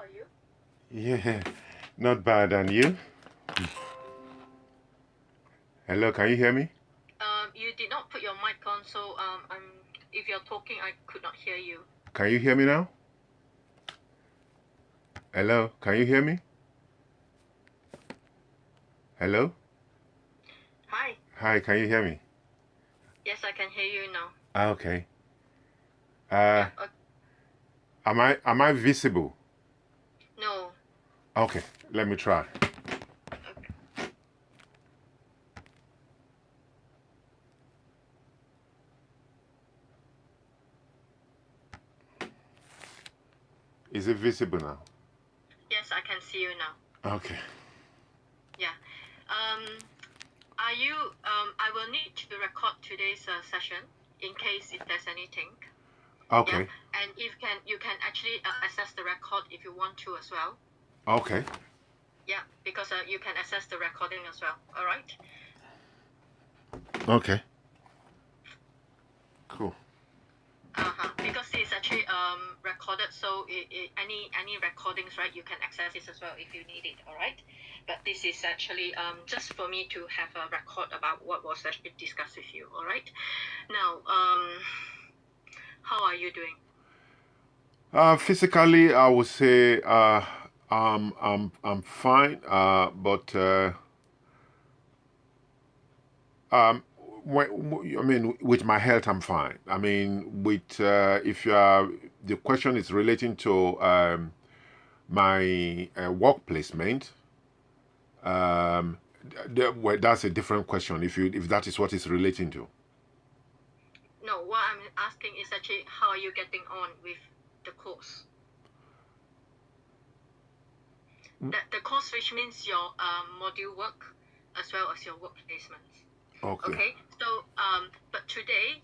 are you? Yeah, not bad. And you? Hello, can you hear me? You did not put your mic on, so if you're talking, I could not hear you. Can you hear me now? Hello, can you hear me? Hello? Hi. Hi, can you hear me? Yes, I can hear you now. Okay. Yeah, Am I visible? no. Okay, let me try. Okay. Is it visible now? Yes, I can see you now. Okay. Yeah. Are you? I will need to record today's session in case if there's anything. Okay. Yeah? And if you can actually access the record if you want to as well. Okay. Yeah, because you can access the recording as well. All right. Okay. Cool. Because it's actually recorded, so any recordings, right, you can access it as well if you need it. All right. But this is actually just for me to have a record about what was actually discussed with you. All right. Now, how are you doing? Physically, I would say I'm fine. But I mean, with my health, I'm fine. I mean, with if you are, the question is relating to my work placement. Well, that's a different question. If that is what it's relating to. No, what I'm asking is actually how are you getting on with the course? The course, which means your module work as well as your work placements. Okay. So, but today,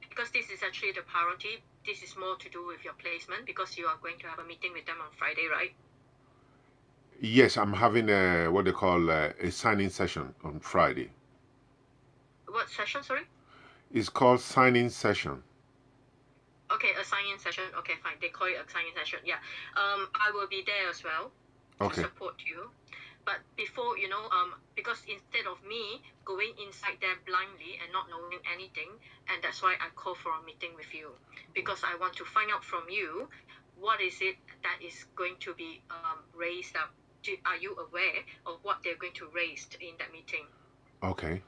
because this is actually the priority, this is more to do with your placement because you are going to have a meeting with them on Friday, right? Yes, I'm having what they call a signing session on Friday. What session, sorry? It's called signing session. Okay, a signing session. Okay, fine. They call it a signing session. Yeah. I will be there as well to support you. But before, because instead of me going inside there blindly and not knowing anything, and that's why I call for a meeting with you, because I want to find out from you, what is it that is going to be raised up? Are you aware of what they're going to raise in that meeting? Okay.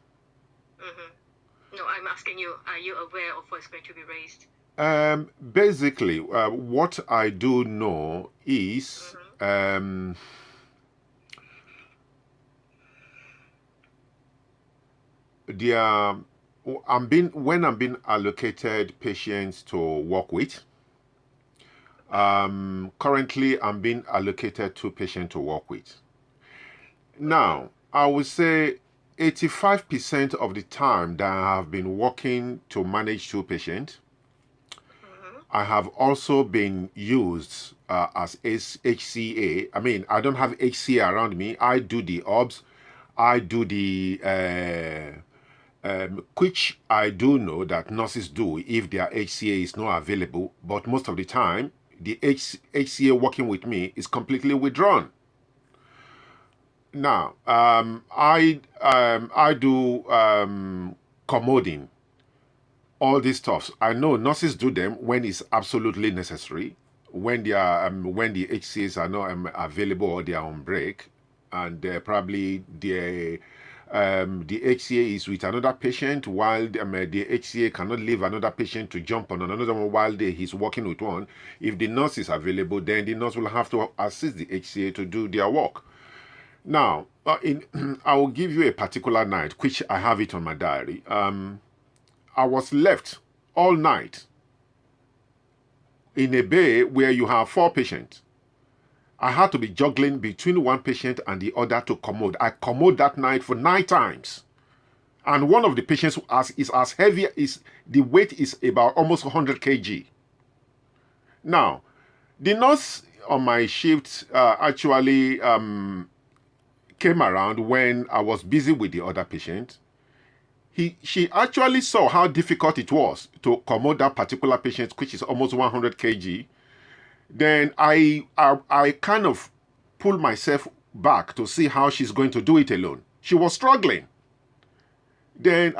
No, I'm asking you, are you aware of what's going to be raised? Basically, what I do know is when I'm being allocated patients to work with. Currently, I'm being allocated 2 patients to work with. Now, I would say 85% of the time that I have been working to manage 2 patients, I have also been used as HCA. I mean, I don't have HCA around me. I do the OBS. I do the which I do know that nurses do if their HCA is not available. But most of the time, the HCA working with me is completely withdrawn. Now, I do commoding, all these stuffs. I know nurses do them when it's absolutely necessary, when they are when the HCAs are not available or they are on break, and probably the HCA is with another patient while the HCA cannot leave another patient to jump on another one while he's working with one. If the nurse is available, then the nurse will have to assist the HCA to do their work. Now, I will give you a particular night, which I have it on my diary. I was left all night in a bay where you have 4 patients. I had to be juggling between one patient and the other to commode. I commode that night for 9 times. And one of the patients is as heavy, the weight is about almost 100 kg. Now, the nurse on my shift actually came around when I was busy with the other patient. She actually saw how difficult it was to commode that particular patient, which is almost 100 kg. Then I kind of pulled myself back to see how she's going to do it alone. She was struggling. Then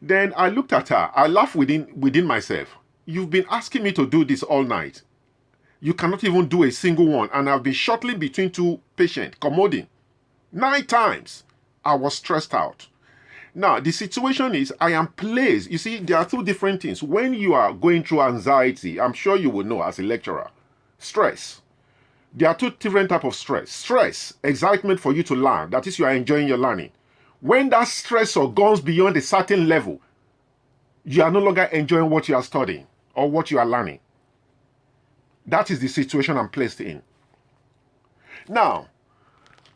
then I looked at her. I laughed within myself. You've been asking me to do this all night. You cannot even do a single one, and I've been shuttling between two patients, commoding 9 times. I was stressed out. Now, the situation is I am placed. You see, there are 2 different things. When you are going through anxiety, I'm sure you will know as a lecturer, stress. There are 2 different types of stress. Stress, excitement for you to learn. That is, you are enjoying your learning. When that stressor goes beyond a certain level, you are no longer enjoying what you are studying or what you are learning. That is the situation I'm placed in. Now,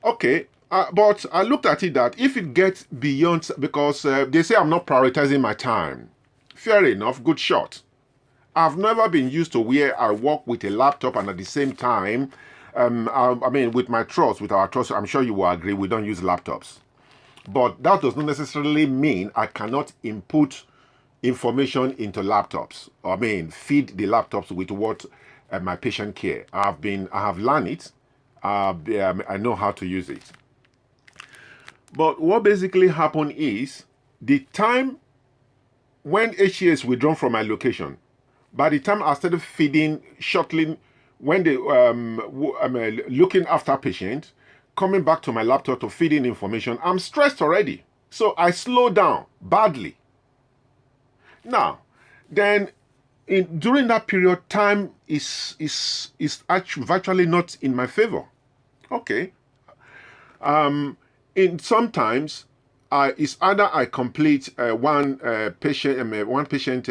okay, but I looked at it that if it gets beyond, because they say I'm not prioritizing my time. Fair enough, good shot. I've never been used to where I work with a laptop and at the same time, I mean, with my trust, with our trust, I'm sure you will agree, we don't use laptops. But that does not necessarily mean I cannot input information into laptops. I mean, feed the laptops with what my patient care. I have learned it. I know how to use it. But what basically happened is the time when HCA is withdrawn from my location, by the time I started feeding, shuttling, when they looking after patient, coming back to my laptop to feed in information, I'm stressed already. So I slow down badly. Now, then during that period, time is actually virtually not in my favor. Okay. In sometimes it's either I complete one patient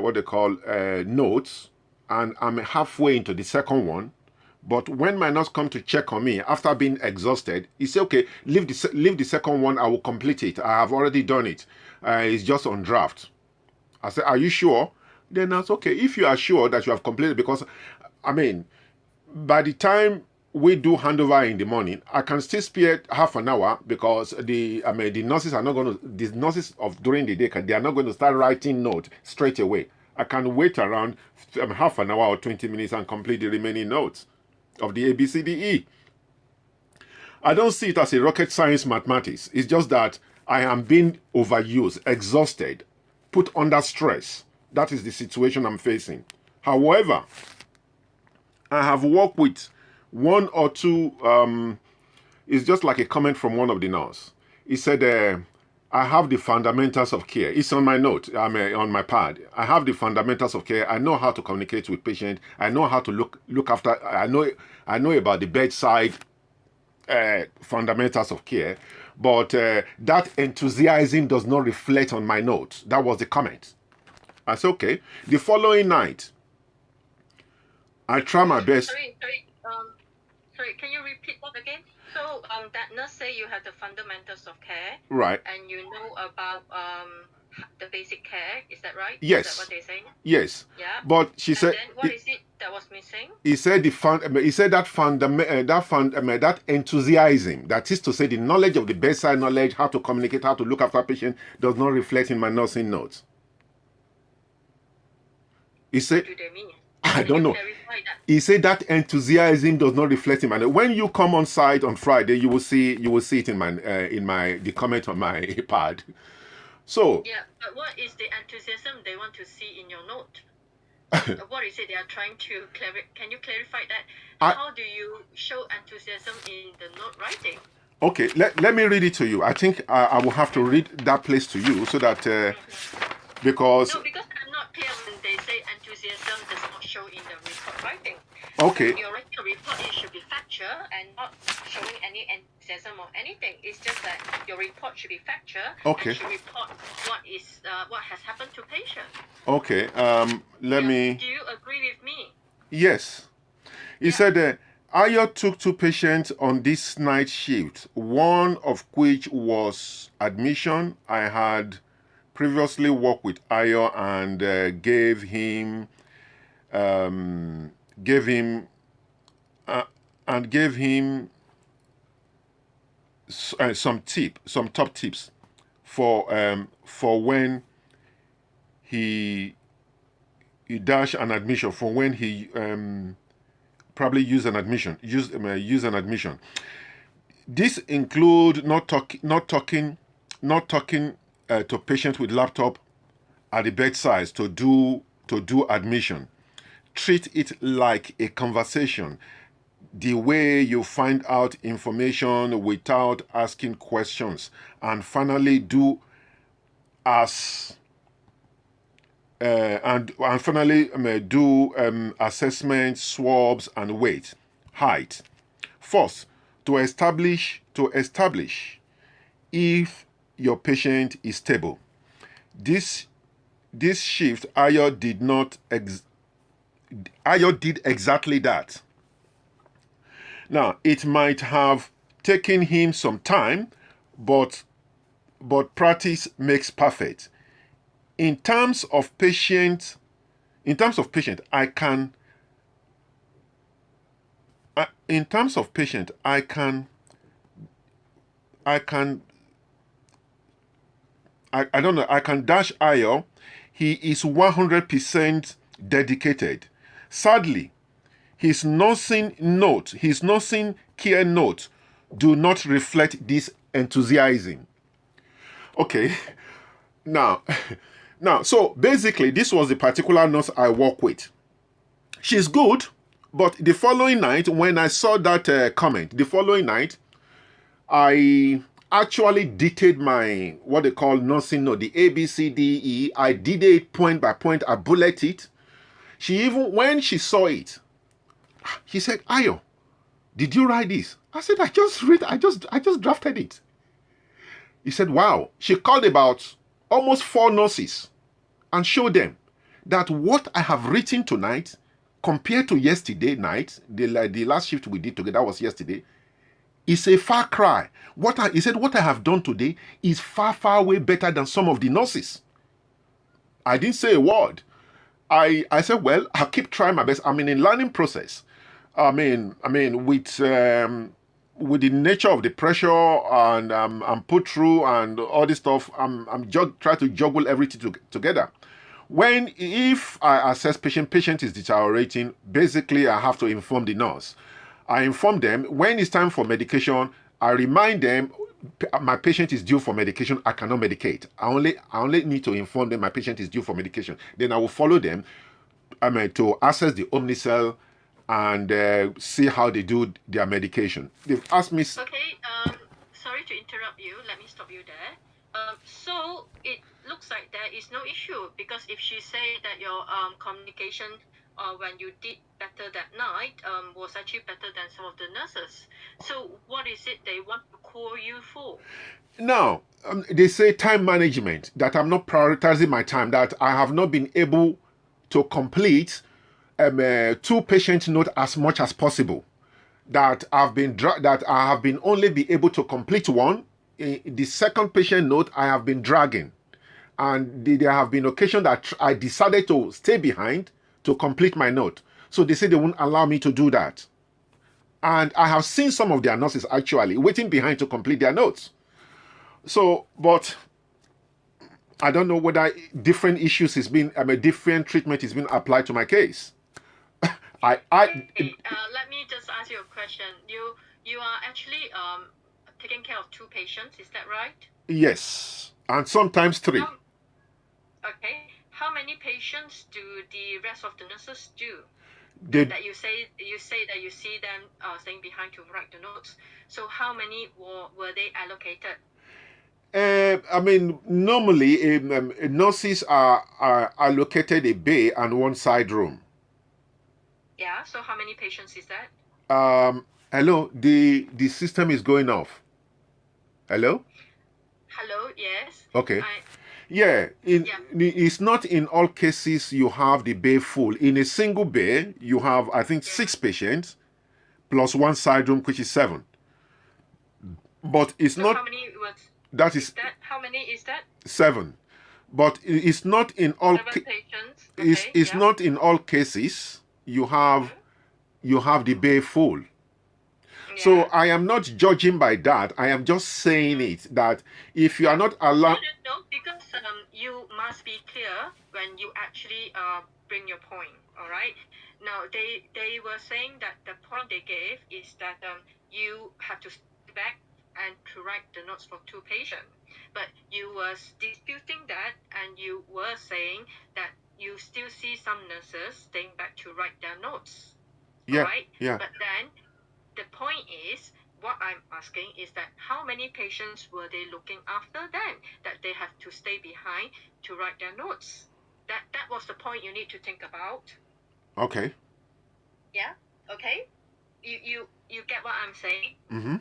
what they call notes, and I'm halfway into the second one. But when my nurse come to check on me after being exhausted, he say, "Okay, leave the second one. I will complete it. I have already done it. It's just on draft." I said, "Are you sure?" Then that's okay. If you are sure that you have completed, because I mean, by the time we do handover in the morning, I can still spare half an hour, because the nurses are not going to, the nurses of during the day, they are not going to start writing notes straight away. I can wait around half an hour or 20 minutes and complete the remaining notes of the ABCDE. I don't see it as a rocket science mathematics. It's just that I am being overused, exhausted, put under stress. That is the situation I'm facing. However, I have worked with 1 or 2, it's just like a comment from one of the nurses. He said, I have the fundamentals of care. It's on my note, on my pad. I have the fundamentals of care. I know how to communicate with patients. I know how to look after. I know about the bedside fundamentals of care. But that enthusiasm does not reflect on my notes. That was the comment. I said, okay. The following night, I try my best. Sorry, can you repeat that again? So that nurse say you have the fundamentals of care, right? And you know about the basic care. Is that right? Yes. Is that what they're saying? Yes. Yeah. But she said, then what is it that was missing? He said that enthusiasm, that is to say, the knowledge of the bedside knowledge, how to communicate, how to look after patient, does not reflect in my nursing notes. He said, what do they mean? I don't know. He said that enthusiasm does not reflect in my notes. When you come on site on Friday, you will see it in the comment on my pad. So yeah, but what is the enthusiasm they want to see in your note? What is it they are trying to clarify? Can you clarify that? How do you show enthusiasm in the note writing? Okay, let me read it to you. I think I will have to read that place to you so that because I'm not clear when they say enthusiasm does not show in the report writing. Okay. When you're writing a report, it should be factual and not showing any enthusiasm or anything. It's just that your report should be factual. Okay. And should report what has happened to patient. Okay. Let me. Do you agree with me? Yes. He said Ayo took 2 patients on this night shift, one of which was admission. I had previously worked with Ayo and gave him some top tips for when he dash an admission, for when he probably use an admission. Use an admission. This include not talking to patients with laptop at the bedside to do admission. Treat it like a conversation, the way you find out information without asking questions, and finally do as and finally do assessment, swabs, and weight, height. First, to establish if your patient is stable. This shift, Ayo did exactly that. Now, it might have taken him some time, but practice makes perfect. In terms of patient, I can dash Ayo. He is 100% dedicated. Sadly, his nursing care note do not reflect this enthusiasm. Okay, now, so basically, this was the particular nurse I work with. She's good, but the following night, when I saw that comment, I actually dictated my, what they call nursing note, the ABCDE. I did it point by point. I bulleted it. She even, when she saw it, she said, Ayo, did you write this? I said, I just drafted it. He said, wow. She called about almost 4 nurses and showed them that what I have written tonight compared to yesterday night, the last shift we did together was yesterday, is a far cry. He said, what I have done today is far, far way better than some of the nurses. I didn't say a word. I said, well, I'll keep trying my best. I'm in a learning process. With the nature of the pressure and I'm put through and all this stuff, I'm just trying to juggle everything together. If I assess patient is deteriorating, basically I have to inform the nurse. I inform them when it's time for medication. I remind them my patient is due for medication. I cannot medicate. I only need to inform them my patient is due for medication. Then I will follow them to access the Omnicell and see how they do their medication. They've asked me. Okay. Sorry to interrupt you. Let me stop you there. So it looks like there is no issue, because if she say that your communication when you did better that night was actually better than some of the nurses. So what is it they want to call you for? Now, they say time management, that I'm not prioritizing my time, that I have not been able to complete 2 patient note as much as possible. That I have been only be able to complete 1. The second patient note I have been dragging. And there have been occasions that I decided to stay behind to complete my note. So they say they won't allow me to do that. And I have seen some of their nurses actually waiting behind to complete their notes. So, but I don't know whether different issues different treatment is being applied to my case. Let me just ask you a question. You are actually taking care of 2 patients, is that right? Yes, and sometimes 3. Okay. How many patients do the rest of the nurses do? That you say that you see them staying behind to write the notes. So how many were they allocated? Normally nurses are allocated a bay and 1 side room. Yeah. So how many patients is that? Hello. The system is going off. Hello. Hello. Yes. Okay. It's not in all cases you have the bay full. In a single bay, you have, I think, 6 patients plus 1 side room, which is 7. But it's not. How many how many is that? 7. But it's not in all. 7 patients. Okay, it's not in all cases you have the bay full. Yeah. So I am not judging by that. I am just saying it that if you are not allowed. No, because you must be clear when you actually bring your point. All right. Now, they were saying that the point they gave is that you have to stay back and to write the notes for 2 patients. But you were disputing that, and you were saying that you still see some nurses staying back to write their notes. Yeah, right? yeah. But then the point is, what I'm asking is that how many patients were they looking after then that they have to stay behind to write their notes? That was the point you need to think about. Okay. Yeah. Okay. You get what I'm saying? Mm-hmm.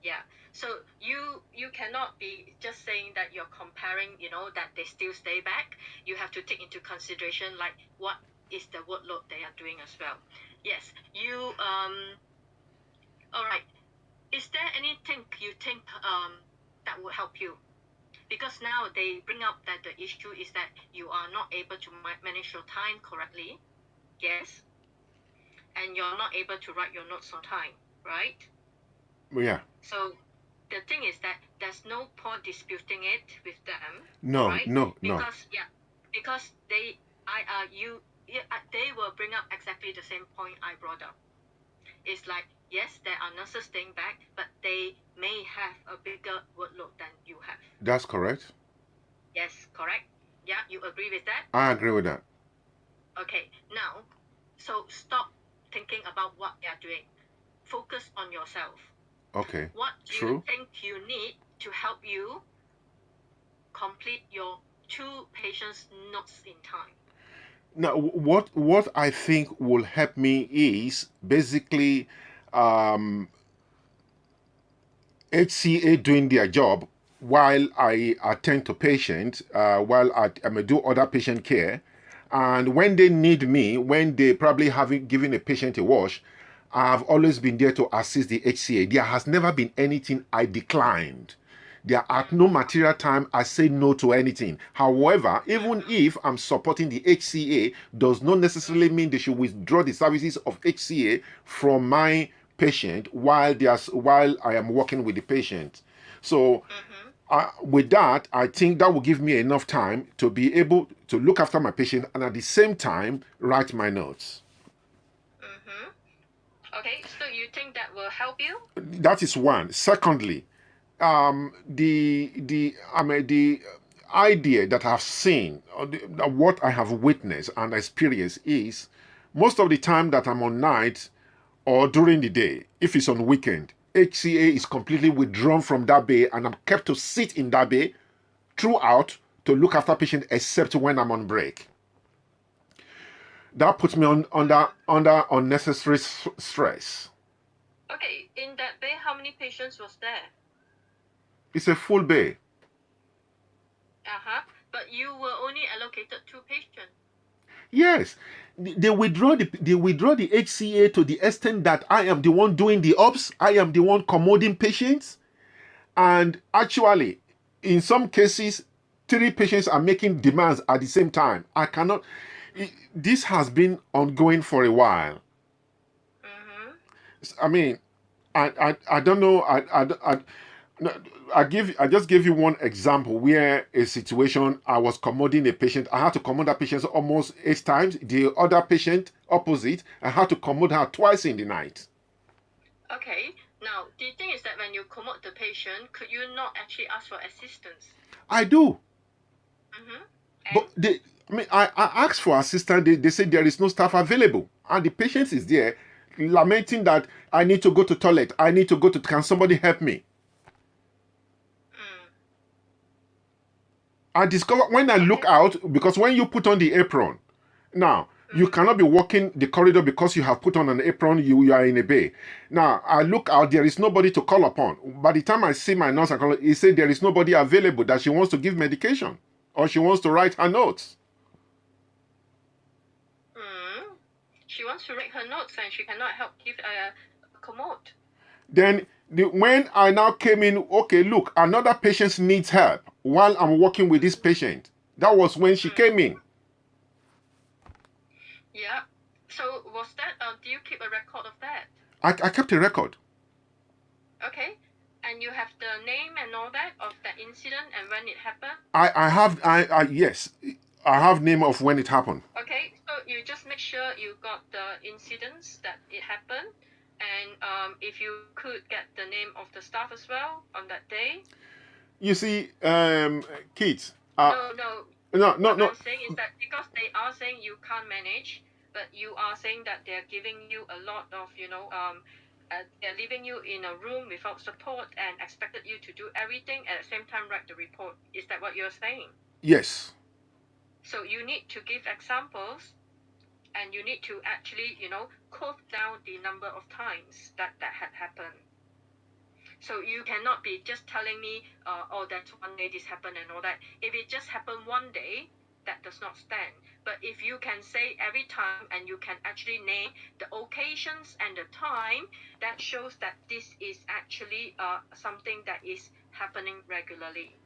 Yeah. So you cannot be just saying that you're comparing, that they still stay back. You have to take into consideration like what is the workload they are doing as well. Yes. You all right. Is there anything you think that will help you? Because now they bring up that the issue is that you are not able to manage your time correctly. Yes. And you're not able to write your notes on time, right? Yeah. So the thing is that there's no point disputing it with them. No, right? no, because they will bring up exactly the same point I brought up. It's like, yes, there are nurses staying back, but they may have a bigger workload than you have. That's correct. Yes, correct. Yeah, you agree with that? I agree with that. Okay, now, so stop thinking about what they are doing. Focus on yourself. Okay. What do you think you need to help you complete your 2 patients' notes in time? Now, what I think will help me is basically HCA doing their job while I attend to patients, while I may do other patient care. And when they need me, when they probably haven't given a patient a wash, I've always been there to assist the HCA. There has never been anything I declined. There at no material time I say no to anything. However, even if I'm supporting the HCA, does not necessarily mean they should withdraw the services of HCA from my patient while I am working with the patient. So with that, I think that will give me enough time to be able to look after my patient and at the same time write my notes. Okay, so you think that will help you? That is one. Secondly, the idea that I've seen, what I have witnessed and experienced is most of the time that I'm on night or during the day, if it's on weekend, HCA is completely withdrawn from that bay and I'm kept to sit in that bay throughout to look after patients except when I'm on break. That puts me under unnecessary stress. Okay, in that bay, how many patients was there? It's a full bay. But you were only allocated 2 patients. Yes, they withdraw the HCA to the extent that I am the one doing the ops. I am the one commoding patients, and actually, in some cases, 3 patients are making demands at the same time. I cannot. This has been ongoing for a while. I mean, I don't know. I just gave you one example where a situation I was commoding a patient. I had to commode that patient almost 8 times. The other patient opposite, I had to commode her twice in the night. Okay. Now, the thing is that when you commode the patient, could you not actually ask for assistance? I do. But I asked for assistance. They say there is no staff available, and the patient is there lamenting that I need to go to toilet. I need to go to. Can somebody help me? I discover when I look out, because when you put on the apron, now you cannot be walking the corridor because you have put on an apron, you are in a bay. Now I look out, there is nobody to call upon. By the time I see my nurse, he said there is nobody available, that she wants to give medication or she wants to write her notes. She wants to write her notes and she cannot help give a commode. Then when I now came in, okay, look, another patient needs help while I'm working with this patient. That was when she came in. Yeah. So was that, do you keep a record of that? I kept a record. Okay. And you have the name and all that of that incident and when it happened? Yes. I have name of when it happened. Okay. So you just make sure you got the incidents that it happened, and if you could get the name of the staff as well on that day. You see, Kate. No. No. What I'm saying is that because they are saying you can't manage, but you are saying that they're giving you a lot of, they're leaving you in a room without support and expected you to do everything at the same time write the report. Is that what you're saying? Yes. So you need to give examples, and you need to actually, quote down the number of times that had happened. So you cannot be just telling me, oh, that's one day this happened and all that. If it just happened one day, that does not stand. But if you can say every time and you can actually name the occasions and the time, that shows that this is actually something that is happening regularly.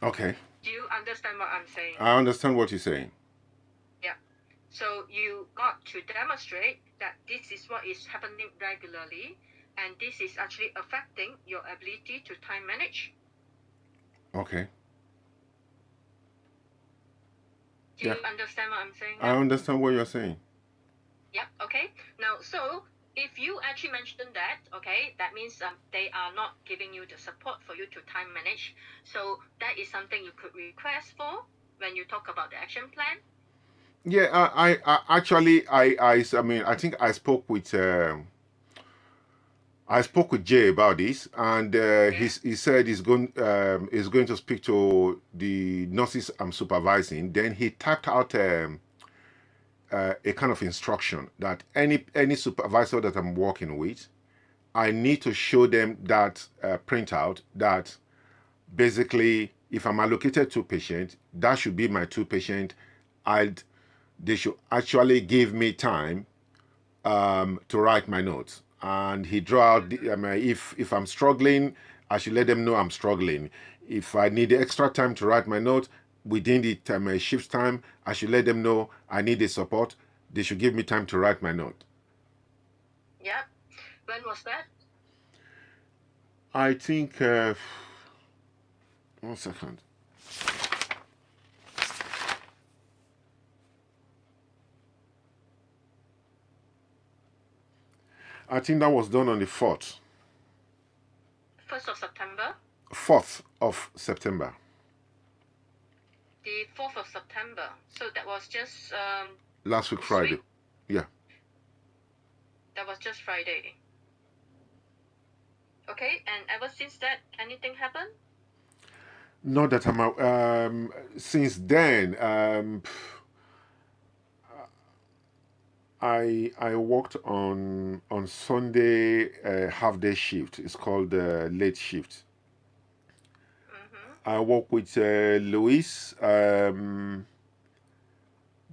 Okay. Do you understand what I'm saying? I understand what you're saying. Yeah. So you got to demonstrate that this is what is happening regularly, and this is actually affecting your ability to time manage. Okay. Do you understand what I'm saying? I understand what you're saying. Yep. Okay. Now, so if you actually mentioned that, okay, that means they are not giving you the support for you to time manage. So that is something you could request for when you talk about the action plan. Yeah, I actually, I think I spoke with Jay about this, and he said he's going to speak to the nurses I'm supervising. Then he typed out a kind of instruction that any supervisor that I'm working with, I need to show them that printout that basically if I'm allocated 2 patients, that should be my 2 patients, and they should actually give me time to write my notes. And he drew out if I'm struggling, I should let them know I'm struggling. If I need extra time to write my notes within the shift time, I should let them know I need the support. They should give me time to write my note. Yeah. When was that? I think 1 second. I think that was done on the 4th. 1st of September? 4th of September. The 4th of September. So that was just... last week, Friday. Yeah. That was just Friday. Okay, and ever since that, anything happened? Not that I'm since then, I worked on Sunday half-day shift. It's called late shift. I work with Louis.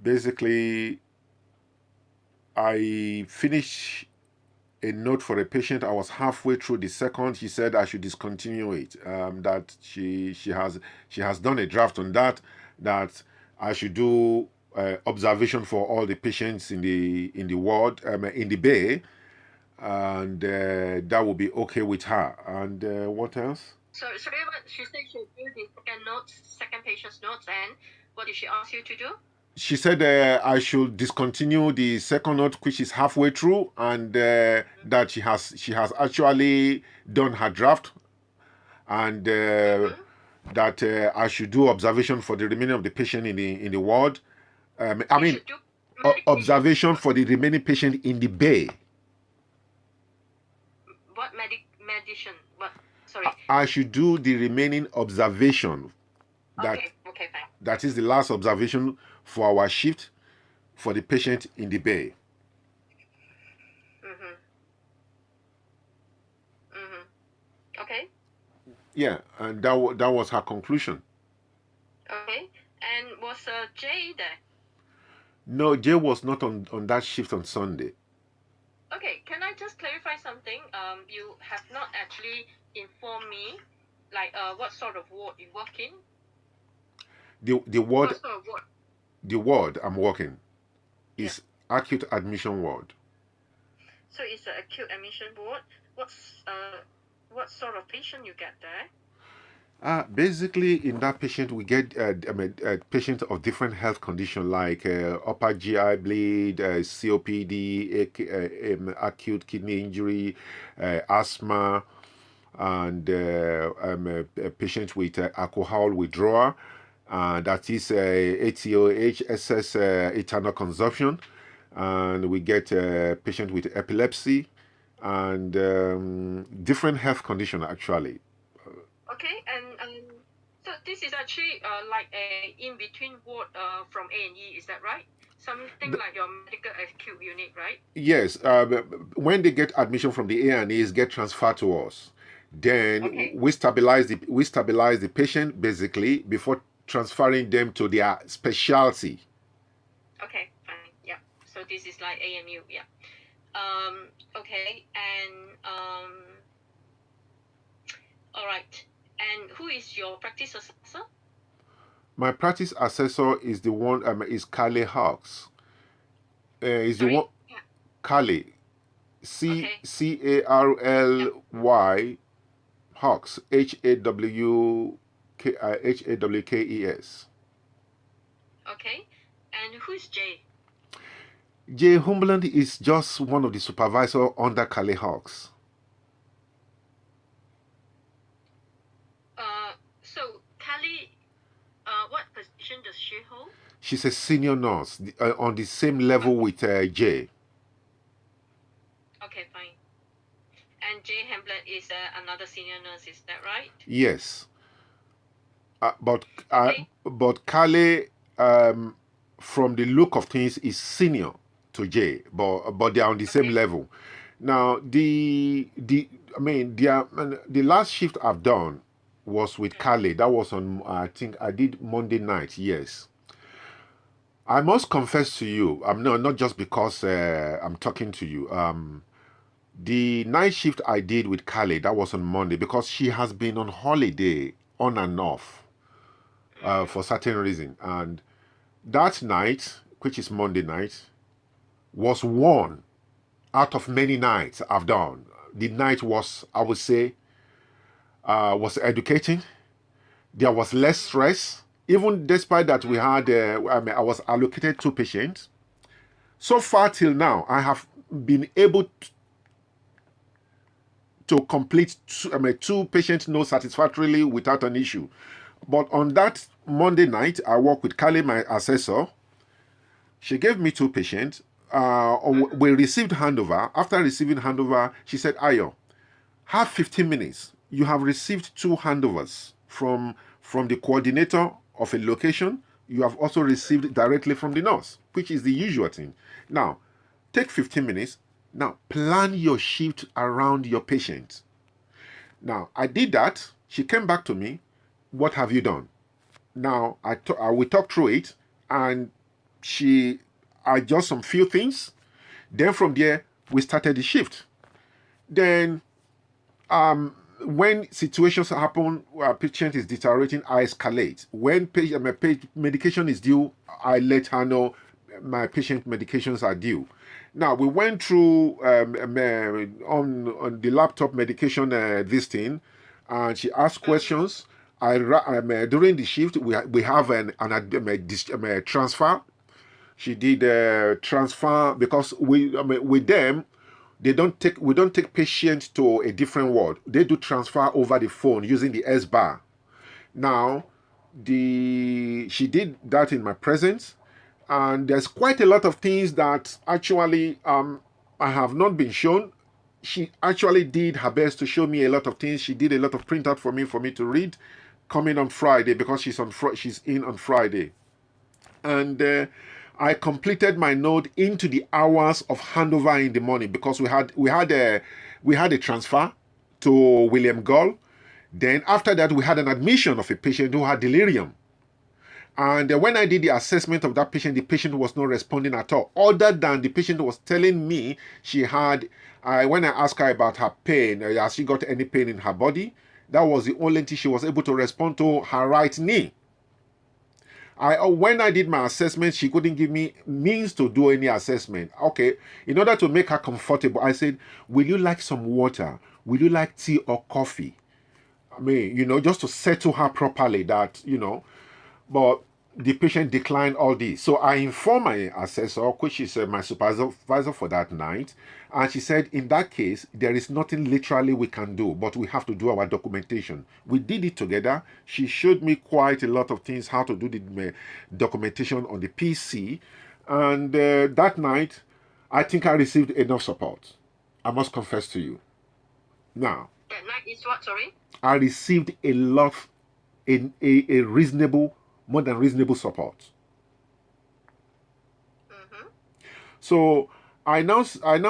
Basically, I finished a note for a patient. I was halfway through the second. She said I should discontinue it. That she has done a draft on that I should do observation for all the patients in the ward in the bay, and that will be okay with her. And what else? Sorry, what she said she'll do the second patient's notes, and what did she ask you to do? She said I should discontinue the second note, which is halfway through, and that she has actually done her draft, and that I should do observation for the remaining of the patient in the ward. Observation for the remaining patient in the bay. What medicine? What? Sorry. I should do the remaining observation. Okay, fine. That is the last observation for our shift for the patient in the bay. Okay. Yeah, and that was her conclusion. Okay, and was Jay there? No, Jay was not on that shift on Sunday. Okay, can I just clarify something? You have not actually informed me, like, what sort of ward you work in? The ward. What sort of ward? The ward I'm working is acute admission ward. So it's an acute admission ward. What sort of patient you get there? Basically, in that patient, we get patients of different health conditions like upper GI bleed, COPD, acute kidney injury, asthma, and patients with alcohol withdrawal, that is ATOH, excess ethanol consumption, and we get patients with epilepsy and different health conditions actually. Okay, and so this is actually like a in-between ward from A&E, is that right? Something like your medical acute unit, right? Yes, when they get admission from the A&Es, get transferred to us. Then Okay. we stabilize the patient basically before transferring them to their specialty. Okay, fine. Yeah. So this is like AMU. Yeah. Okay, and all right. And who is your practice assessor? My practice assessor is the one is Carly Hawks. Is the Sorry? one Yeah. Carly, Okay. CARLY Hawks, HAWKES. Okay. And who's Jay? Jay Humberland is just one of the supervisors under Carly Hawks. So Kelly, what position does she hold? She's a senior nurse on the same level with Jay. Okay, fine. And Jay Hamblet is another senior nurse, is that right? Yes. But Okay. but Carly, from the look of things, is senior to Jay, but they are on the same level. Now the last shift I've done was with Carly. That was on, I think I did Monday night. Yes. I must confess to you, not just because I'm talking to you. The night shift I did with Carly, that was on Monday, because she has been on holiday on and off for certain reason. And that night, which is Monday night, was one out of many nights I've done. The night was, I would say, was educating. There was less stress. Even despite that we had, I was allocated 2 patients. So far till now, I have been able to complete 2 patient notes satisfactorily without an issue. But on that Monday night, I worked with Carly, my assessor. She gave me 2 patients. We received handover. After receiving handover, she said, Ayo, have 15 minutes. You have received 2 handovers from the coordinator of a location. You have also received directly from the nurse, which is the usual thing. Now, take 15 minutes. Now, plan your shift around your patient. Now, I did that. She came back to me. What have you done? Now, we talked through it, and she adjusted some few things. Then from there, we started the shift. Then, when situations happen where a patient is deteriorating, I escalate. When medication is due, I let her know my patient medications are due. Now, we went through on the laptop medication this thing, and she asked questions. During the shift, we have a transfer. She did a transfer because with them, we don't take patients to a different ward. They do transfer over the phone using the S bar. Now, she did that in my presence, and there's quite a lot of things that actually I have not been shown. She actually did her best to show me a lot of things. She did a lot of printout for me to read, coming on Friday because she's in on Friday, and I completed my note into the hours of handover in the morning because we had a transfer to William Gull. Then after that, we had an admission of a patient who had delirium. And when I did the assessment of that patient, the patient was not responding at all. Other than the patient was telling me she had, when I asked her about her pain, has she got any pain in her body? That was the only thing she was able to respond to, her right knee. When I did my assessment, she couldn't give me means to do any assessment. Okay, in order to make her comfortable, I said, will you like some water? Will you like tea or coffee? I mean, just to settle her properly that, but the patient declined all this. So I informed my assessor, which is my supervisor for that night, and she said, in that case, there is nothing literally we can do, but we have to do our documentation. We did it together. She showed me quite a lot of things, how to do the documentation on the PC. And that night, I think I received enough support. I must confess to you. Now, That night is what, sorry? I received a lot, a reasonable, more than reasonable support. So I now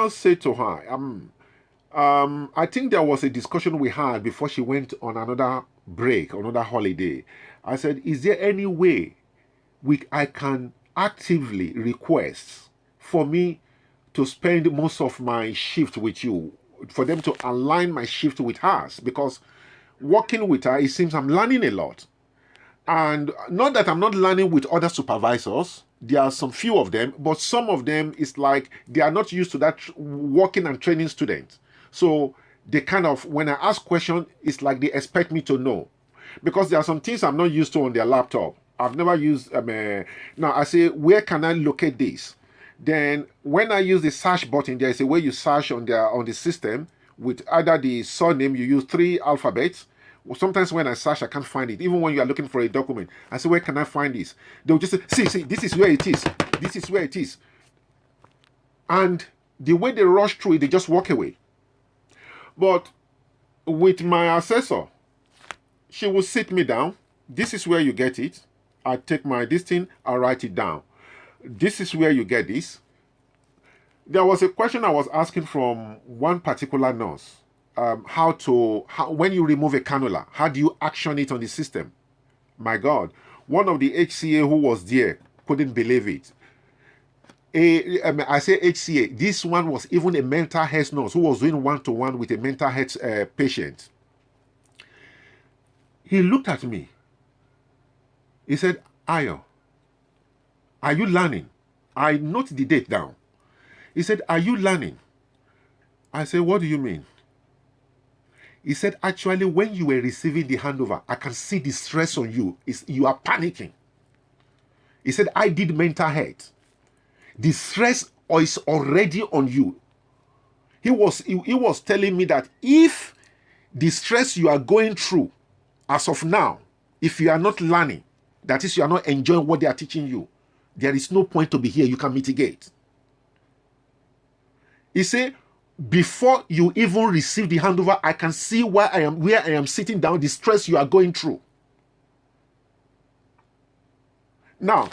say to her, I think there was a discussion we had before she went on another break, another holiday. I said, is there any way I can actively request for me to spend most of my shift with you, for them to align my shift with hers? Because working with her, it seems I'm learning a lot. And not that I'm not learning with other supervisors, there are some few of them, but some of them is like they are not used to that working and training students. So they kind of, when I ask questions, it's like they expect me to know. Because there are some things I'm not used to on their laptop. I've never used, now I say, where can I locate this? Then when I use the search button, there is a way you search on the system with either the surname, you use 3 alphabets. Well, sometimes when I search, I can't find it. Even when you are looking for a document, I say, where can I find this? They'll just say, see, this is where it is. This is where it is. And the way they rush through it, they just walk away. But with my assessor, she will sit me down. This is where you get it. I take this thing, I write it down. This is where you get this. There was a question I was asking from one particular nurse. When you remove a cannula, how do you action it on the system? My God, one of the HCA who was there couldn't believe it. I say HCA, this one was even a mental health nurse who was doing one-to-one with a mental health patient. He looked at me. He said, Ayo, are you learning? I note the date down. He said, are you learning? I said, what do you mean? He said, actually, when you were receiving the handover, I can see the stress on you. You are panicking. He said, I did mental health. The stress is already on you. He was telling me that if the stress you are going through as of now, if you are not learning, that is, you are not enjoying what they are teaching you, there is no point to be here. You can mitigate. He said, before you even receive the handover, I can see where I am sitting down, the stress you are going through. Now,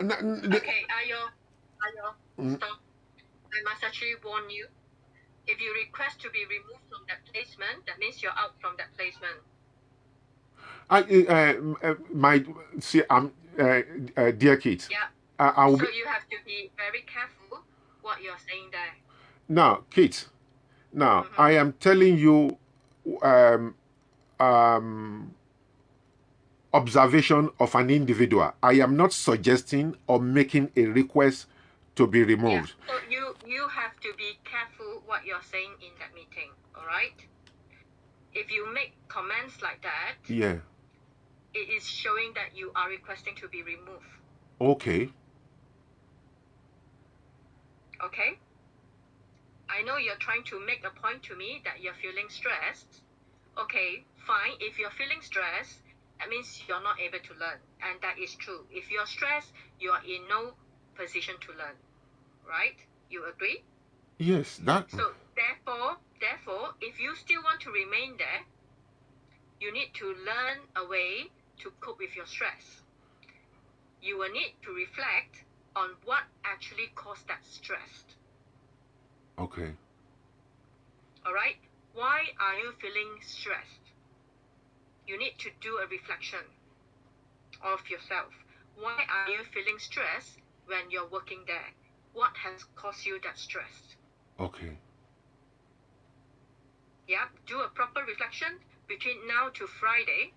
okay, Ayo, stop. I must actually warn you. If you request to be removed from that placement, that means you're out from that placement. Dear kids. Yeah. So you have to be very careful what you're saying there. Now, kids. Now, I am telling you observation of an individual. I am not suggesting or making a request to be removed. Yeah. So you have to be careful what you're saying in that meeting, all right? If you make comments like that, yeah, it is showing that you are requesting to be removed. Okay. Okay? I know you're trying to make a point to me that you're feeling stressed. Okay, fine. If you're feeling stressed, that means you're not able to learn. And that is true. If you're stressed, you are in no position to learn. Right? You agree? Yes, that. So therefore, if you still want to remain there, you need to learn a way to cope with your stress. You will need to reflect on what actually caused that stress. Okay. All right? Why are you feeling stressed? You need to do a reflection of yourself. Why are you feeling stressed when you're working there? What has caused you that stress? Okay. Yeah, do a proper reflection between now to Friday.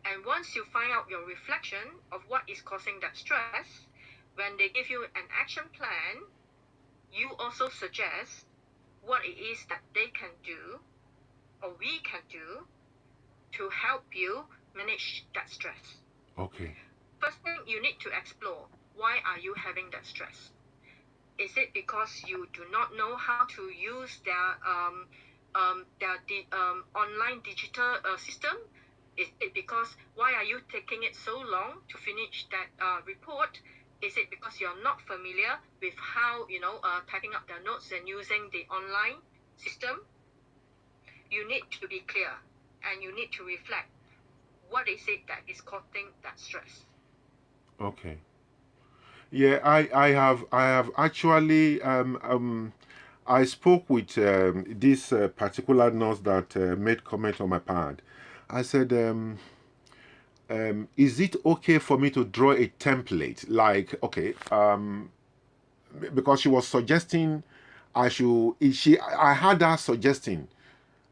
And once you find out your reflection of what is causing that stress, when they give you an action plan, you also suggest what it is that they can do, or we can do to help you manage that stress. Okay. First thing you need to explore, why are you having that stress? Is it because you do not know how to use their online digital system? Is it because why are you taking it so long to finish that report? Is it because you're not familiar with how typing up their notes and using the online system? You need to be clear and you need to reflect. What is it that is causing that stress? Okay. Yeah, I have actually I spoke with this particular nurse that made comment on my part. I said, is it okay for me to draw a template? Like, okay, because she was suggesting I had her suggesting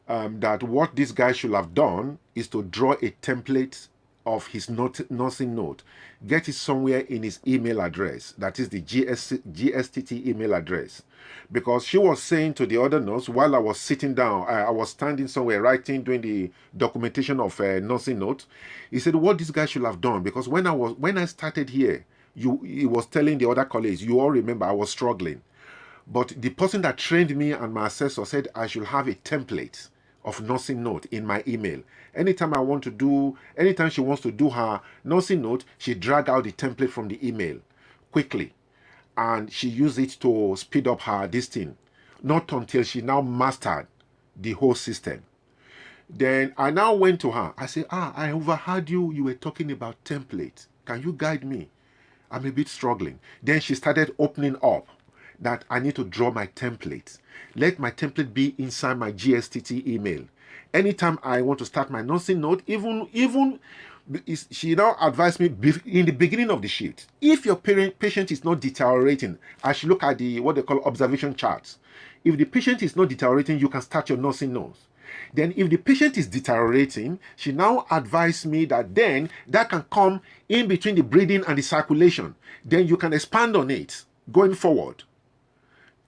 that what this guy should have done is to draw a template of his nursing note, get it somewhere in his email address, that is the GSTT email address. Because she was saying to the other nurse, while I was sitting down, I was standing somewhere writing, doing the documentation of nursing note. He said, what this guy should have done, because when I started here, he was telling the other colleagues, you all remember I was struggling. But the person that trained me and my assessor said I should have a template of nursing note in my email. Anytime she wants to do her nursing note, she drag out the template from the email quickly. And she used it to speed up her this thing. Not until she now mastered the whole system. Then I now went to her. I said, I overheard you. You were talking about template. Can you guide me? I'm a bit struggling. Then she started opening up that I need to draw my template. Let my template be inside my GSTT email. Anytime I want to start my nursing note, even she now advised me in the beginning of the shift, if your patient is not deteriorating, I should look at the what they call observation charts. If the patient is not deteriorating, you can start your nursing notes. Then if the patient is deteriorating, she now advised me that then that can come in between the breathing and the circulation. Then you can expand on it going forward.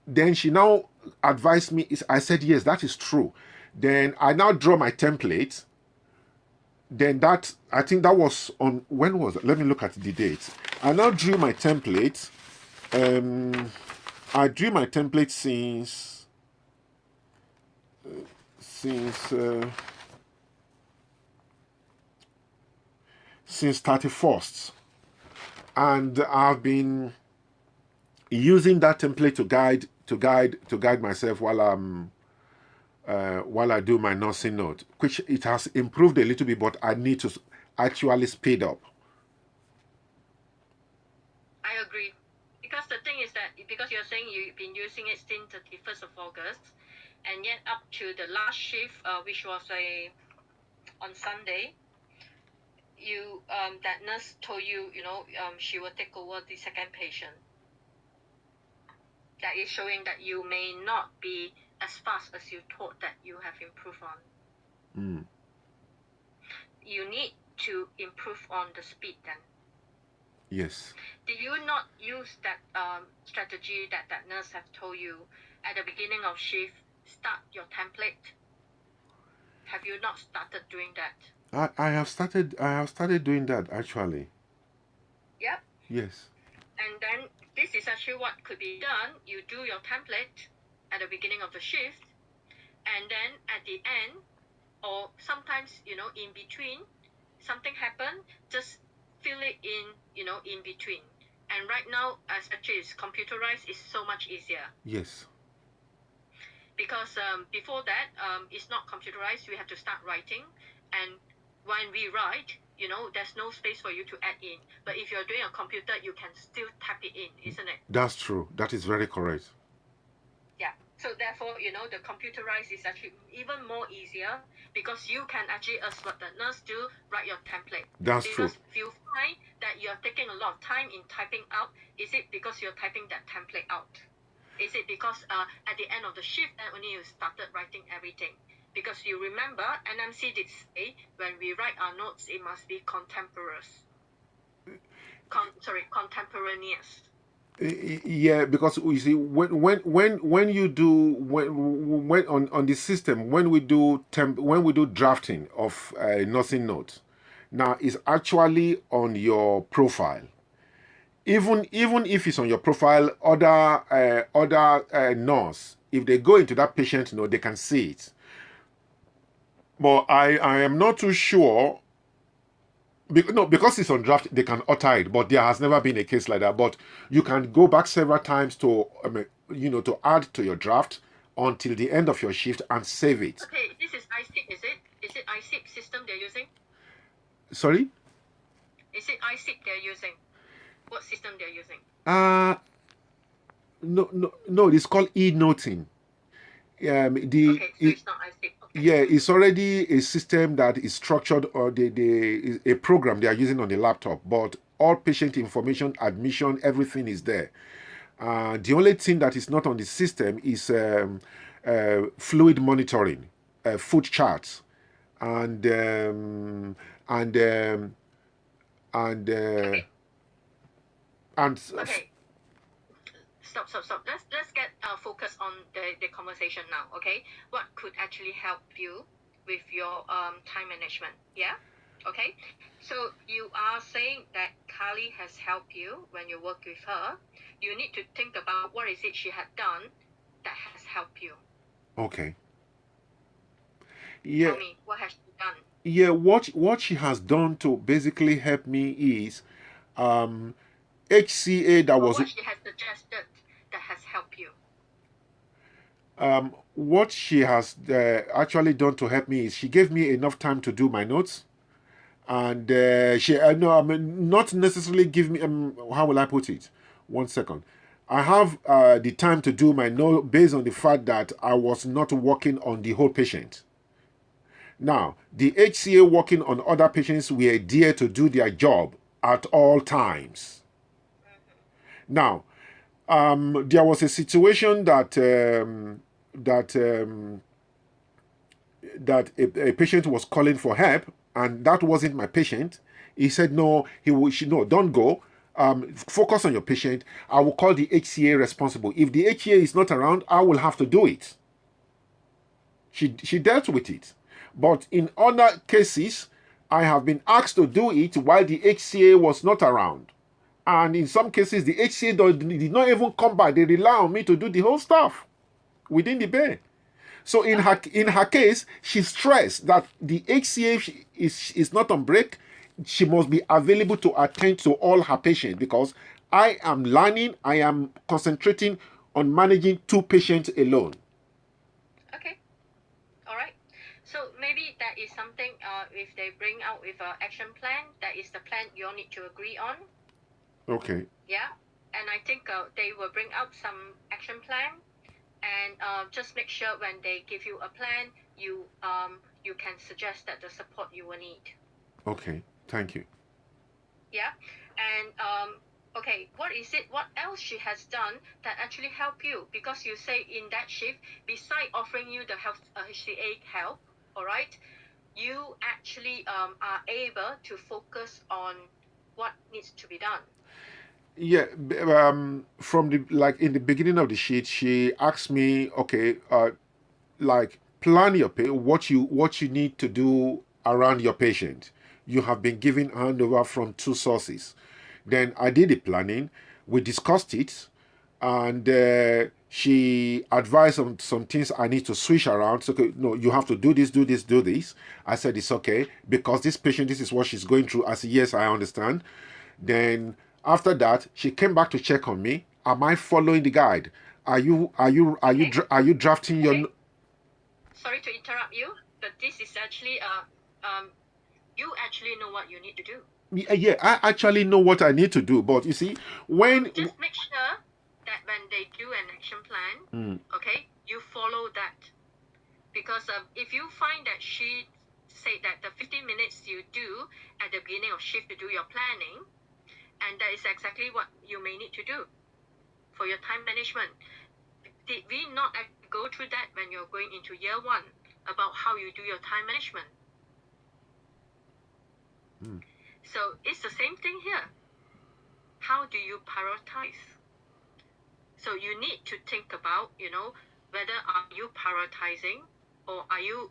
Then she now advised me, I said, yes, that is true. Then I now draw my template. Then I think that was on, when was it? Let me look at the date. I now drew my template. I drew my template since since 31st, and I've been using that template to guide myself while I do my nursing note, which it has improved a little bit, but I need to actually speed up. I agree. Because the thing is that, because you're saying you've been using it since the 1st of August, and yet up to the last shift, which was on Sunday, that nurse told you, she will take over the second patient. That is showing that you may not be as fast as you thought that you have improved on. You need to improve on the speed then. Yes. Did you not use that strategy that nurse have told you at the beginning of shift, start your template? Have you not started doing that? I have started doing that actually. Yep. Yes. And then this is actually what could be done. You do your template at the beginning of the shift, and then at the end, or sometimes, in between, something happened, just fill it in, in between. And right now, especially it's computerized, is so much easier. Yes. Because before that, it's not computerized. We have to start writing, and when we write, there's no space for you to add in. But if you're doing a computer, you can still type it in, isn't it? That's true. That is very correct. Yeah. So therefore, the computerized is actually even more easier, because you can actually, as what the nurse do, write your template. That's true. Because if you find that you're taking a lot of time in typing out, is it because you're typing that template out? Is it because at the end of the shift, then only you started writing everything? Because you remember, NMC did say, when we write our notes, it must be contemporaneous. Yeah, because you see, when you do when on the system, when we do when we do drafting of nursing notes, now it's actually on your profile. Even if it's on your profile, other nurse, if they go into that patient note, they can see it. But I am not too sure. No, because it's on draft, they can alter it. But there has never been a case like that. But you can go back several times to, to add to your draft until the end of your shift and save it. Okay, this is ISIP, is it? Is it ISIP system they're using? Sorry? Is it ISIP they're using? What system they're using? No, it's called e-noting. Okay, so it's not ISIP. Okay. Yeah, it's already a system that is structured, or a program they are using on the laptop. But all patient information, admission, everything is there. The only thing that is not on the system is fluid monitoring, food charts, and and um, and Okay. and Okay. Stop. Let's get focused on the conversation now. Okay, what could actually help you with your time management? Yeah. Okay. So you are saying that Carly has helped you when you work with her. You need to think about what is it she had done that has helped you. Okay. Yeah. Tell me, what has she done? Yeah. What she has done to basically help me is HCA that Or was what she has suggested that has helped you. what she has actually done to help me is she gave me enough time to do my notes, and she no, I mean, not necessarily give me how will I put it? 1 second. I have the time to do my note based on the fact that I was not working on the whole patient. Now, the HCA working on other patients were there to do their job at all times. Now, there was a situation that a patient was calling for help, and that wasn't my patient. He said, "No, no, don't go. Focus on your patient. I will call the HCA responsible. If the HCA is not around, I will have to do it." She dealt with it, but in other cases, I have been asked to do it while the HCA was not around. And in some cases, the HCA did not even come back. They rely on me to do the whole stuff within the bay. So in her case, she stressed that the HCA is not on break. She must be available to attend to all her patients, because I am learning, I am concentrating on managing 2 patients alone. Okay. All right. So maybe that is something if they bring out with an action plan, that is the plan you all need to agree on. Okay. Yeah. And I think they will bring out some action plan, and just make sure when they give you a plan, you can suggest that the support you will need. Okay. Thank you. Yeah. And okay, what else she has done that actually help you? Because you say in that shift, beside offering you the health HCA help, all right, you actually are able to focus on what needs to be done. Yeah, from the like in the beginning of the sheet, she asked me, okay, like plan your pay, what you need to do around your patient. You have been given handover from 2 sources. Then I did the planning. We discussed it, and she advised on some things I need to switch around. So, okay, no, you have to do this, do this, do this. I said it's okay because this patient, this is what she's going through. I said yes, I understand. Then after that, she came back to check on me. Am I following the guide? Are you drafting your? Sorry to interrupt you, but this is actually you actually know what you need to do. Yeah, I actually know what I need to do, but you see, when just make sure that when they do an action plan, okay, you follow that. Because if you find that she said that the 15 minutes you do at the beginning of shift to do your planning, and that is exactly what you may need to do for your time management. Did we not go through that when you're going into year 1 about how you do your time management? So it's the same thing here. How do you prioritize? So you need to think about, whether are you prioritizing, or are you,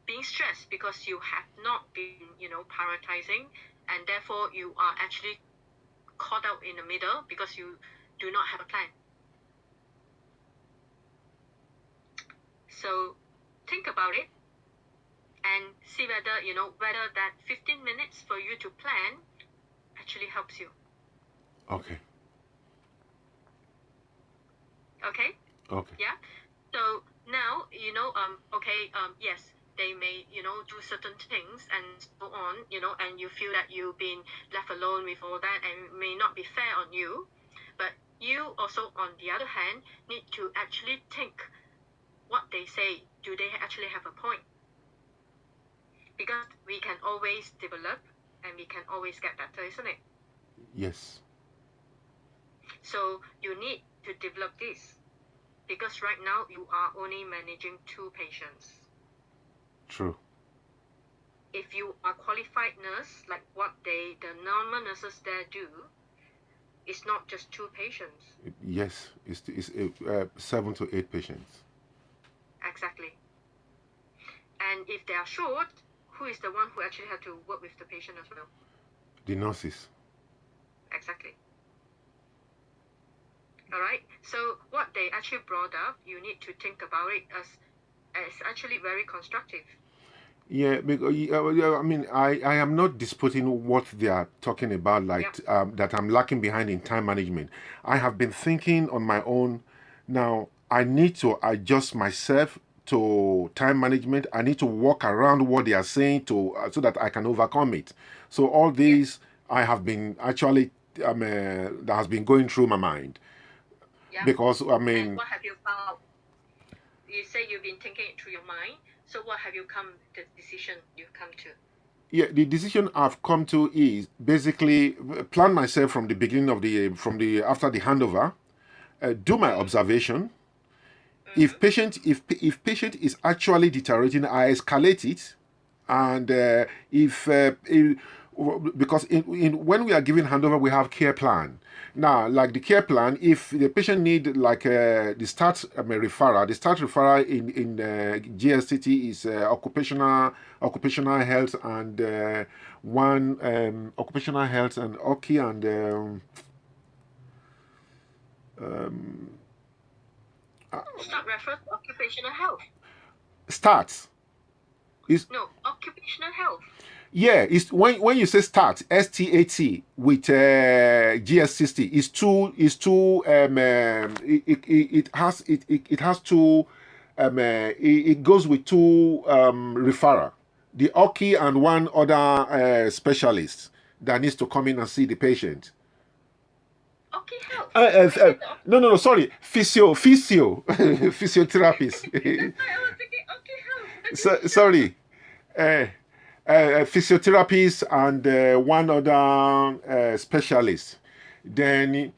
being stressed because you have not been, prioritizing, and therefore you are actually caught out in the middle because you do not have a plan. So think about it and see whether, whether that 15 minutes for you to plan actually helps you. Okay. Okay? Okay. Yeah? So now, yes, they may, do certain things and so on, and you feel that you've been left alone with all that and it may not be fair on you. But you also, on the other hand, need to actually think what they say. Do they actually have a point? Because we can always develop and we can always get better, isn't it? Yes. So you need to develop this. Because right now you are only managing 2 patients. True. If you are qualified nurse, like what the normal nurses there do, it's not just 2 patients. Yes, it's 7 to 8 patients. Exactly. And if they are short, who is the one who actually had to work with the patient as well? The nurses. Exactly. All right. So what they actually brought up, you need to think about it as actually very constructive. Yeah, because I mean, I am not disputing what they are talking about, like that I'm lacking behind in time management. I have been thinking on my own. Now, I need to adjust myself to time management. I need to walk around what they are saying to so that I can overcome it. So all these I have been actually that has been going through my mind. Yeah. Because I mean, and what have you found out? You say you've been thinking it through your mind. So what have you come, the decision you've come to? Yeah, the decision I've come to is basically plan myself from the beginning of the after the handover, do my observation. If patient is actually deteriorating, I escalate it, and if because when we are giving handover, we have care plan. Now, like the care plan, if the patient need like the start referral in GSCT is occupational health and one occupational health and OKI and Start refers to occupational health. starts is No, occupational health. yeah, it's when you say start STAT with GS60 it has two it goes with two referrer, the OKI and one other specialist that needs to come in and see the patient. Okay, health. No, sorry, physiotherapist. I was thinking, okay, health. Sorry, uh, physiotherapist and one other specialist. Then,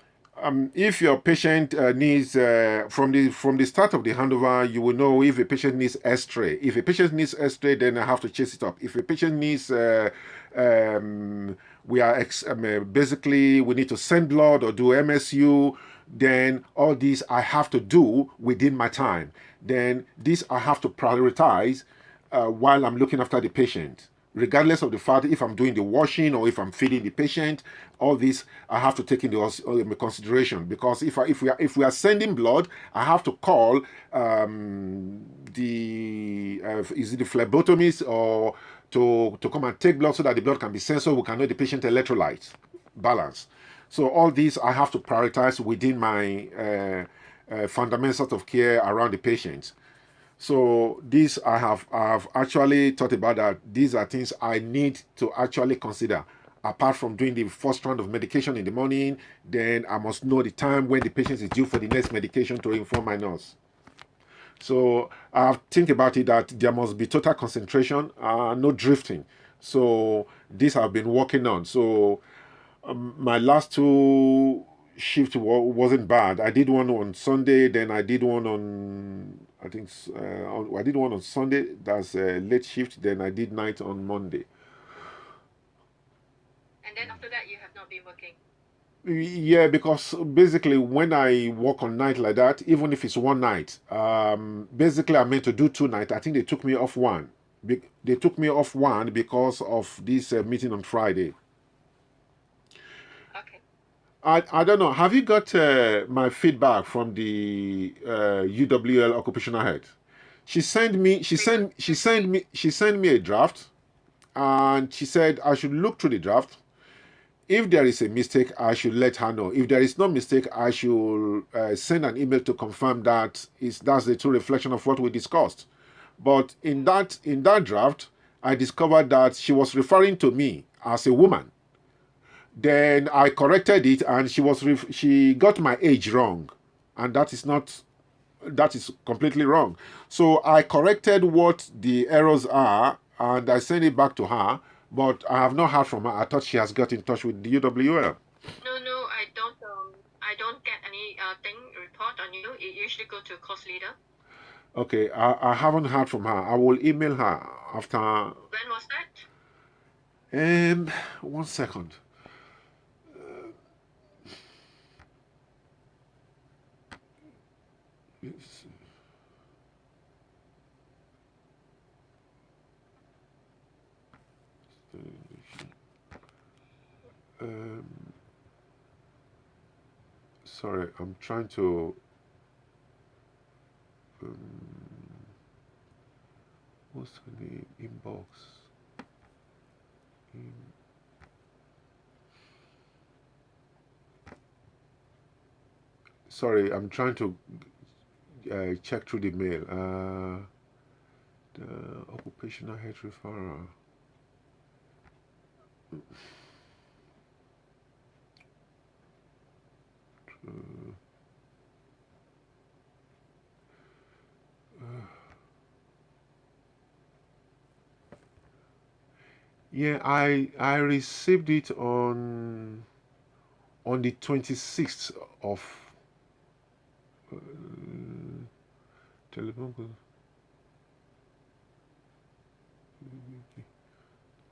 if your patient needs from the start of the handover, you will know if a patient needs X-ray. If a patient needs X-ray, then I have to chase it up. If a patient needs we are basically we need to send blood or do MSU, then all these I have to do within my time. Then this I have to prioritize while I'm looking after the patient, regardless of the fact if I'm doing the washing or if I'm feeding the patient. All this I have to take into consideration, because if we are sending blood, I have to call the is it the phlebotomist or to come and take blood so that the blood can be sent so we can know the patient electrolytes balance. So all these I have to prioritize within my fundamentals of care around the patient. So this I have actually thought about that. These are things I need to actually consider. Apart from doing the first round of medication in the morning, then I must know the time when the patient is due for the next medication to inform my nurse. So I think about it that there must be total concentration, no drifting. So this I've been working on. So my last two shift wasn't bad. I did one on Sunday, then I did one on I did one on Sunday. That's a late shift. Then I did night on Monday. And then after that, you have not been working. Yeah, because basically when I work on night like that, even if it's one night, basically I'm meant to do 2 nights. I think they took me off one. They took me off one because of this meeting on Friday. Okay. I don't know. Have you got my feedback from the UWL occupational head? She sent me a draft, and she said I should look through the draft. If there is a mistake, I should let her know. If there is no mistake, I should send an email to confirm that's the true reflection of what we discussed. But in that draft, I discovered that she was referring to me as a woman. Then I corrected it, and she got my age wrong, and that is completely wrong. So I corrected what the errors are, and I sent it back to her. But I have not heard from her. I thought she has got in touch with the UWL. No, I don't. I don't get any report on you. It usually go to course leader. Okay, I haven't heard from her. I will email her after. When was that? 1 second. Um, sorry, I'm trying to. What's the name? Inbox. Sorry, I'm trying to check through the mail. The occupational health referral. Yeah, I received it on the 26th of telephone.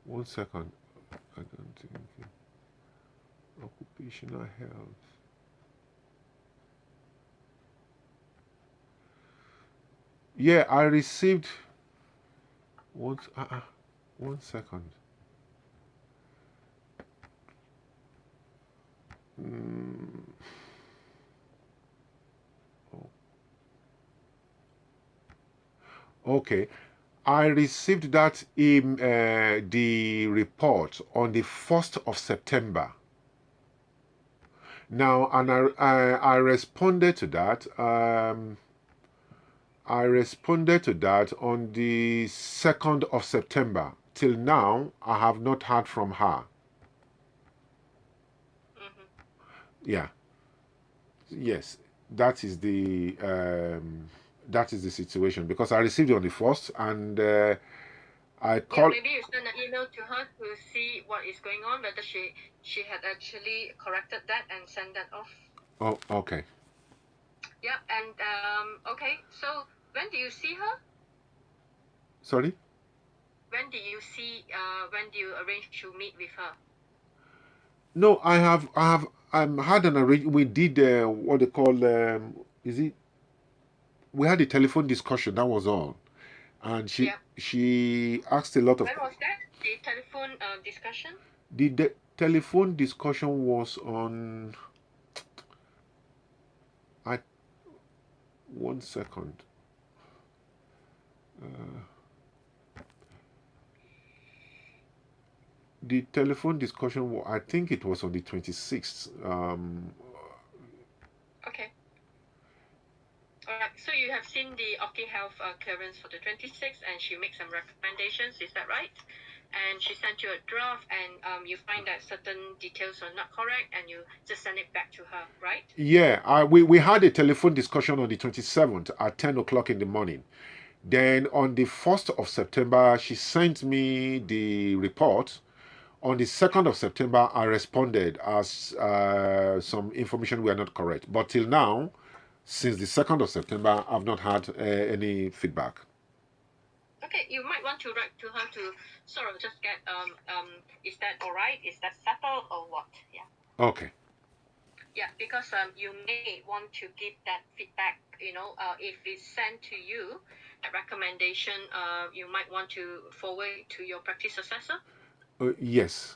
1 second. I don't think occupational health. Yeah, I received. 1 second. Okay, I received that in the report on the 1st of September. Now, and I responded to that. I responded to that on the 2nd of September. Till now, I have not heard from her. Yeah. Yes, that is the situation, because I received it on the 1st, and I called. Yeah, maybe you send an email to her to see what is going on, whether she had actually corrected that and sent that off. Oh, okay. Yeah, and okay. So when do you see her? Sorry? When do you see? When do you arrange to meet with her? No, I have had an arrangement. We did what they call is it? We had a telephone discussion. That was all, and she asked a lot of. When was that? The telephone discussion? The telephone discussion was on. 1 second. The telephone discussion, I think it was on the 26th. Okay. All right. So you have seen the Occi Health clearance for the 26th, and she makes some recommendations. Is that right? And she sent you a draft, and you find that certain details are not correct, and you just send it back to her, right? Yeah, we had a telephone discussion on the 27th at 10 o'clock in the morning. Then on the 1st of September, she sent me the report. On the 2nd of September, I responded as some information were not correct. But till now, since the 2nd of September, I've not had any feedback. Okay, you might want to write to her to sort of just get is that all right? Is that settled or what? Yeah. Okay. Yeah, because you may want to give that feedback. You know, if it's sent to you, a recommendation, you might want to forward it to your practice assessor. Yes,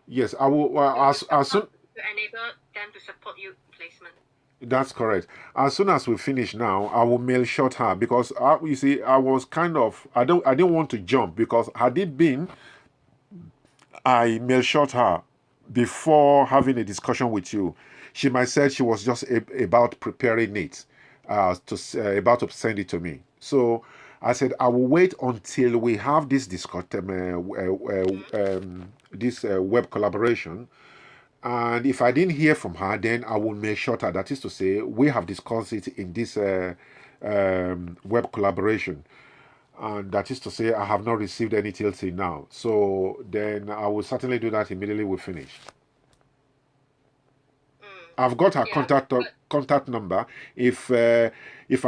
yes. I will as soon. To enable them to support you in placement. That's correct. As soon as we finish now, I will mail shot her because you see, I was kind of I didn't want to jump because had it been I mail shot her before having a discussion with you, she might said she was just about preparing it about to send it to me. So I said I will wait until we have this this web collaboration. And if I didn't hear from her, then I will make sure that is to say, we have discussed it in this web collaboration. And that is to say, I have not received any till now. So then I will certainly do that immediately we finish. I've got her contact number. If I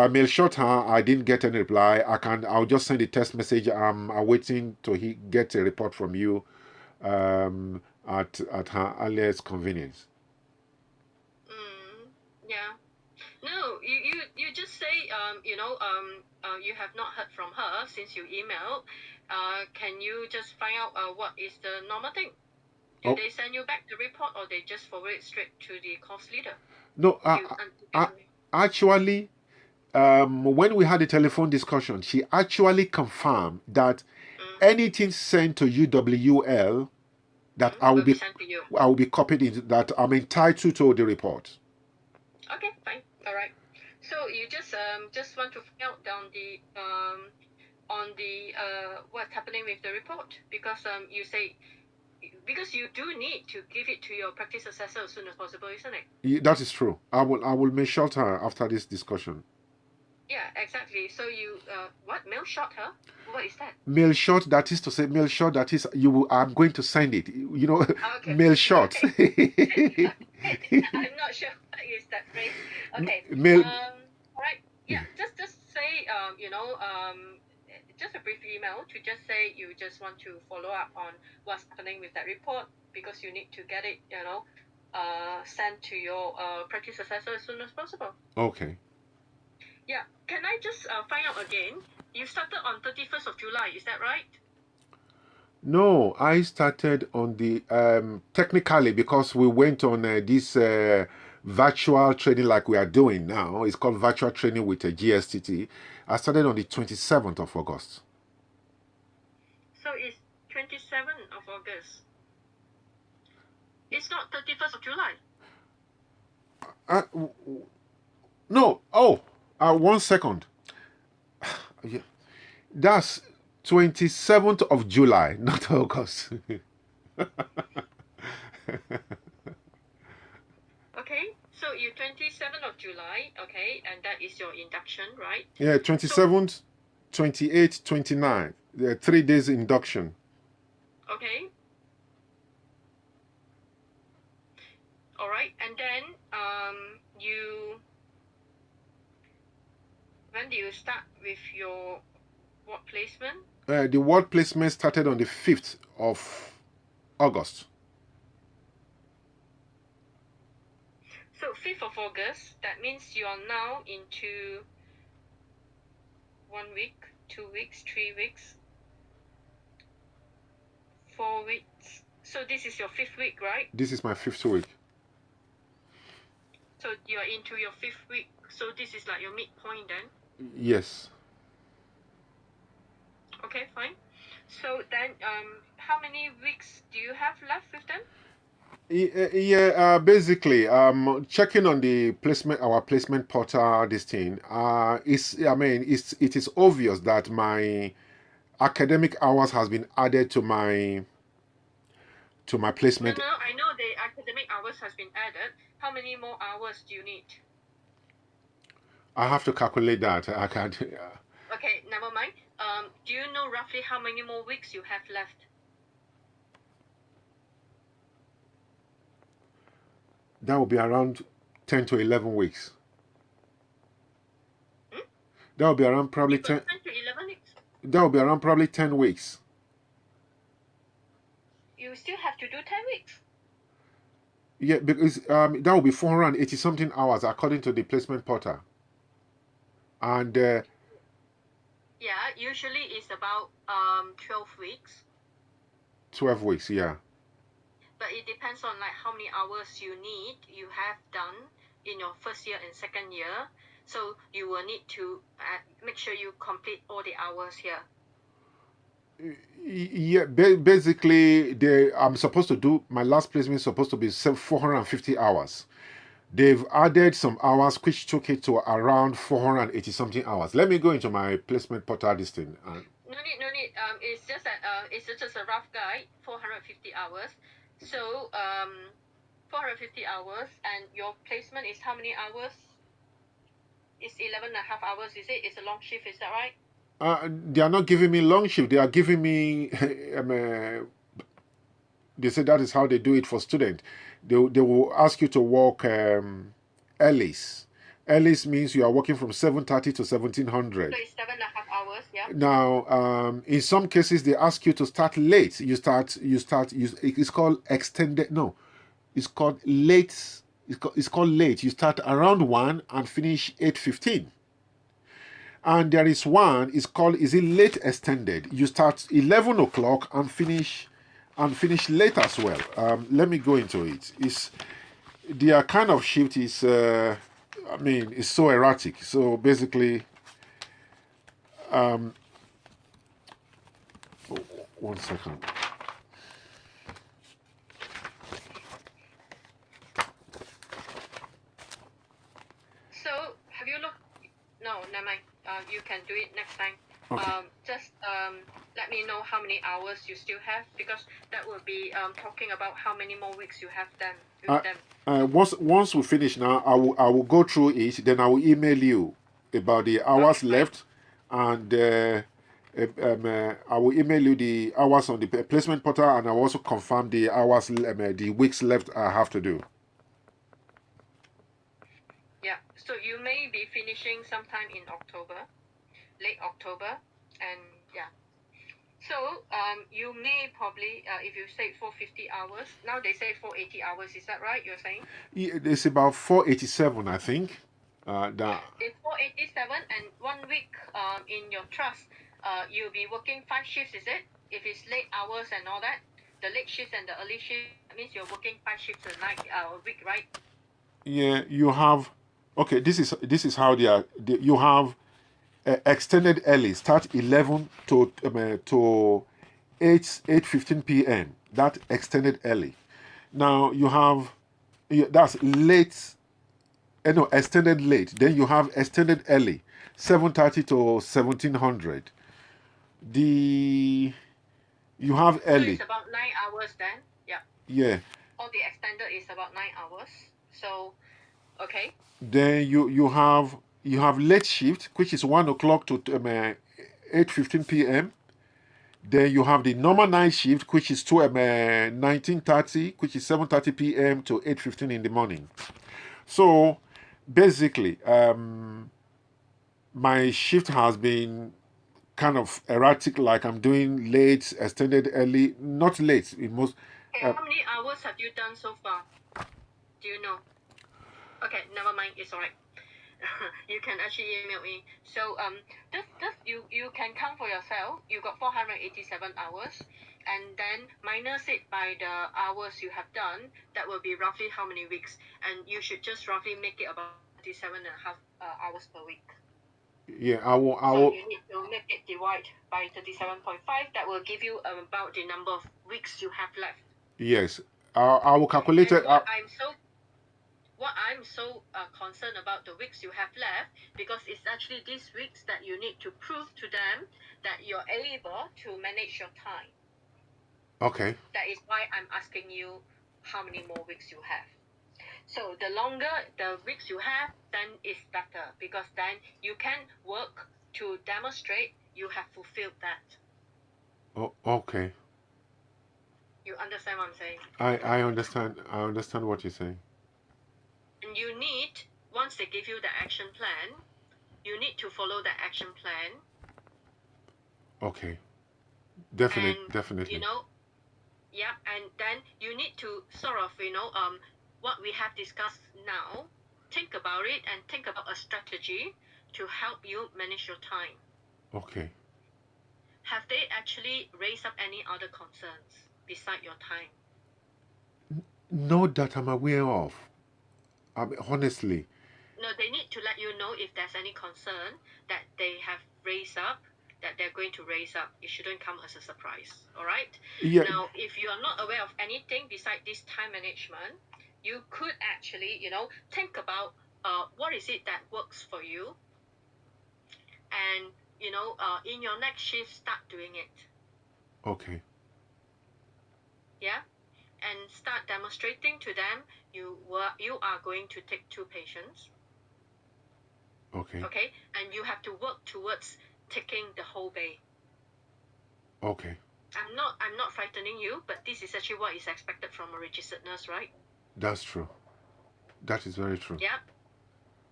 mail shot her, I didn't get any reply. I'll just send a text message. I'm awaiting to get a report from you at her earliest convenience. Yeah. No, you just say you know you have not heard from her since you emailed. Can you just find out what is the normal thing? Do they send you back the report, or they just forward it straight to the course leader? No, actually, when we had a telephone discussion, she actually confirmed that anything sent to UWL that I will be copied in, that I'm entitled to the report. Okay, fine, all right. So you just want to find out on the what's happening with the report, because you say, because you do need to give it to your practice assessor as soon as possible, isn't it? Yeah, that is true. I will mail shot her after this discussion. Yeah, exactly. So you what, mail shot her? What is that? Mail shot, that is to say, mail shot, that is I'm going to send it. You know, okay. Mail shot. Okay. I'm not sure what is that phrase. Okay. Mail. All right. Yeah. Just say you know just a brief email to just say you just want to follow up on what's happening with that report, because you need to get it, you know, sent to your practice assessor as soon as possible. Okay. Yeah. Can I just find out again? You started on 31st of July, is that right? No, I started on the technically, because we went on this virtual training like we are doing now. It's called virtual training with a GSTT. I started on the 27th of August. So it's 27th of August. It's not 31st of July. No. Oh, 1 second. Yeah. That's 27th of July, not August. Okay, so you're 27th of July, okay, and that is your induction, right? Yeah, 27th, 28th, 29th. There are 3 days induction. Okay. All right, and then when do you start with your ward placement? The ward placement started on the 5th of August. So 5th of August, that means you are now into 1 week, 2 weeks, 3 weeks, 4 weeks. So this is your 5th week, right? This is my 5th week. So you're into your 5th week. So this is like your midpoint then? Yes. Okay, fine. So then, how many weeks do you have left with them? Yeah, basically, checking on the placement, our placement portal, this thing, it is obvious that my academic hours has been added to my placement. No, I know the academic hours has been added. How many more hours do you need? I have to calculate that. I can't. Okay, never mind. Do you know roughly how many more weeks you have left? That will be around 10 to 11 weeks. That will be around probably 10 to 11 weeks. That will be around probably 10 weeks. You still have to do 10 weeks. Yeah, because that will be 480 something hours according to the placement portal. And yeah, usually it's about 12 weeks. 12 weeks, yeah. But it depends on like how many hours you have done in your first year and second year. So you will need to make sure you complete all the hours here. Yeah, basically, I'm supposed to do my last placement is supposed to be 450 hours. They've added some hours, which took it to around 480 something hours. Let me go into my placement portal this thing. No need. It's just that it's just a rough guide, 450 hours. So 450 hours, and your placement is how many hours? It's 11 and a half hours, is it? It's a long shift, is that right? They are not giving me long shift. They are giving me. They say that is how they do it for students. They will ask you to work Ellis. Ellis means you are working from 7:30 to 1700. So it's 7.5 hours, yeah. Now, in some cases, they ask you to start late. It's called extended. No, it's called late. It's called late. You start around 1 and finish 8:15. And there is one. Is it late extended? You start 11 o'clock and finish late as well. Let me go into it. It's their kind of shift is. It's so erratic. So basically, 1 second. So have you looked? No, never mind. You can do it next time. Okay. Just let me know how many hours you still have, because that will be talking about how many more weeks you have done with them. Once we finish now, I will go through it. Then I will email you about the hours left, and I will email you the hours on the placement portal, and I will also confirm the hours, the weeks left I have to do. Yeah, so you may be finishing sometime in October, late October, and yeah. So you may probably, if you say 450 hours, now they say 480 hours, is that right, you're saying? Yeah, it's about 487, I think. It's 487, and 1 week in your trust, you'll be working 5 shifts, is it? If it's late hours and all that, the late shifts and the early shift, that means you're working 5 shifts a week, right? Yeah, you have. Okay, this is how they are. You have extended early, start 11 to 8:15 p.m. That extended early. Now you have that's late. No, extended late. Then you have extended early, 7:30 to 1700. You have early. So it's about 9 hours then. Yeah. Yeah. All the extended is about 9 hours. So, okay. Then you have late shift, which is 1 o'clock to 8:15 p.m. Then you have the normal night shift, which is 19:30, which is 7:30 p.m. to 8:15 in the morning. So basically, my shift has been kind of erratic, like I'm doing late, extended early, not late. In most. How many hours have you done so far? Do you know? Okay, never mind. It's alright. You can actually email me. So just you can count for yourself. You got 487 hours, and then minus it by the hours you have done. That will be roughly how many weeks, and you should just roughly make it about 37.5 hours per week. Yeah, I will. So you need to make it divide by 37.5. That will give you about the number of weeks you have left. Yes, I will calculate it. What I'm so concerned about the weeks you have left, because it's actually these weeks that you need to prove to them that you're able to manage your time. Okay. That is why I'm asking you how many more weeks you have. So the longer the weeks you have, then it's better, because then you can work to demonstrate you have fulfilled that. Oh, okay. You understand what I'm saying? I understand. I understand what you're saying. And you need, once they give you the action plan, you need to follow the action plan. Okay. Definitely. You know, yeah, and then you need to sort of, what we have discussed now, think about it and think about a strategy to help you manage your time. Okay. Have they actually raised up any other concerns beside your time? No, that I'm aware of. I mean, honestly. No, they need to let you know if there's any concern that they have raised up, that they're going to raise up. It shouldn't come as a surprise, all right? Yeah. Now, if you are not aware of anything beside this time management, you could actually, think about what is it that works for you, and, in your next shift, start doing it. Okay. Yeah? And start demonstrating to them you are going to take 2 patients. Okay. Okay? And you have to work towards taking the whole bay. Okay. I'm not frightening you, but this is actually what is expected from a registered nurse, right? That's true. That is very true. Yeah.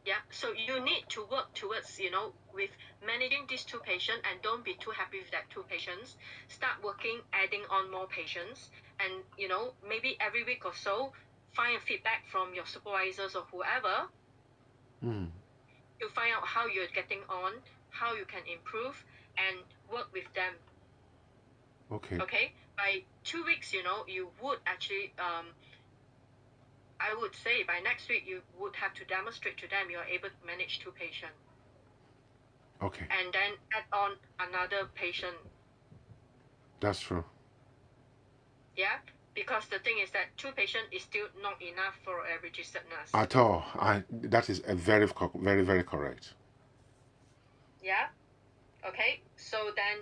Yeah. So you need to work towards, with managing these 2 patients, and don't be too happy with that 2 patients. Start working, adding on more patients, and, maybe every week or so, find a feedback from your supervisors or whoever. To find out how you're getting on, how you can improve, and work with them. Okay. Okay? By 2 weeks, you would actually, I would say by next week, you would have to demonstrate to them you're able to manage 2 patients. Okay. And then add on another patient. That's true. Yeah? Because the thing is that 2 patients is still not enough for a registered nurse. At all. That is a very, very, very correct. Yeah? Okay? So then,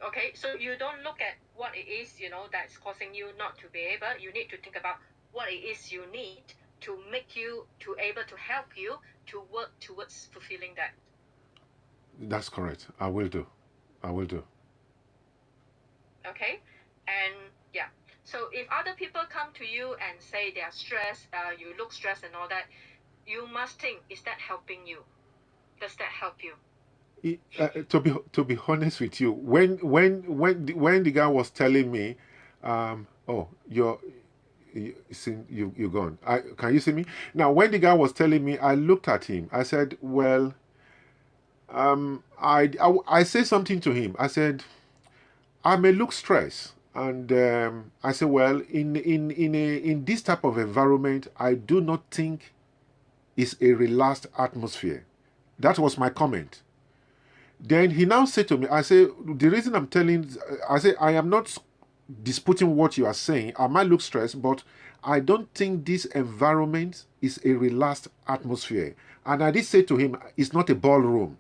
okay, so you don't look at what it is, that's causing you not to be able. You need to think about what it is you need to make you to able to help you to work towards fulfilling that. That's correct. I will do. Okay? And yeah. So if other people come to you and say they are stressed, you look stressed and all that, you must think, is that helping you? Does that help you? To be honest with you, when the guy was telling me, oh, you're gone. Can you see me now? When the guy was telling me, I looked at him. I said, well, I said something to him. I said, I may look stressed, and I said, well, in this type of environment, I do not think it's a relaxed atmosphere. That was my comment. Then he now said to me, I say, the reason I'm telling, I say, I am not disputing what you are saying. I might look stressed, but I don't think this environment is a relaxed atmosphere. And I did say to him, it's not a ballroom.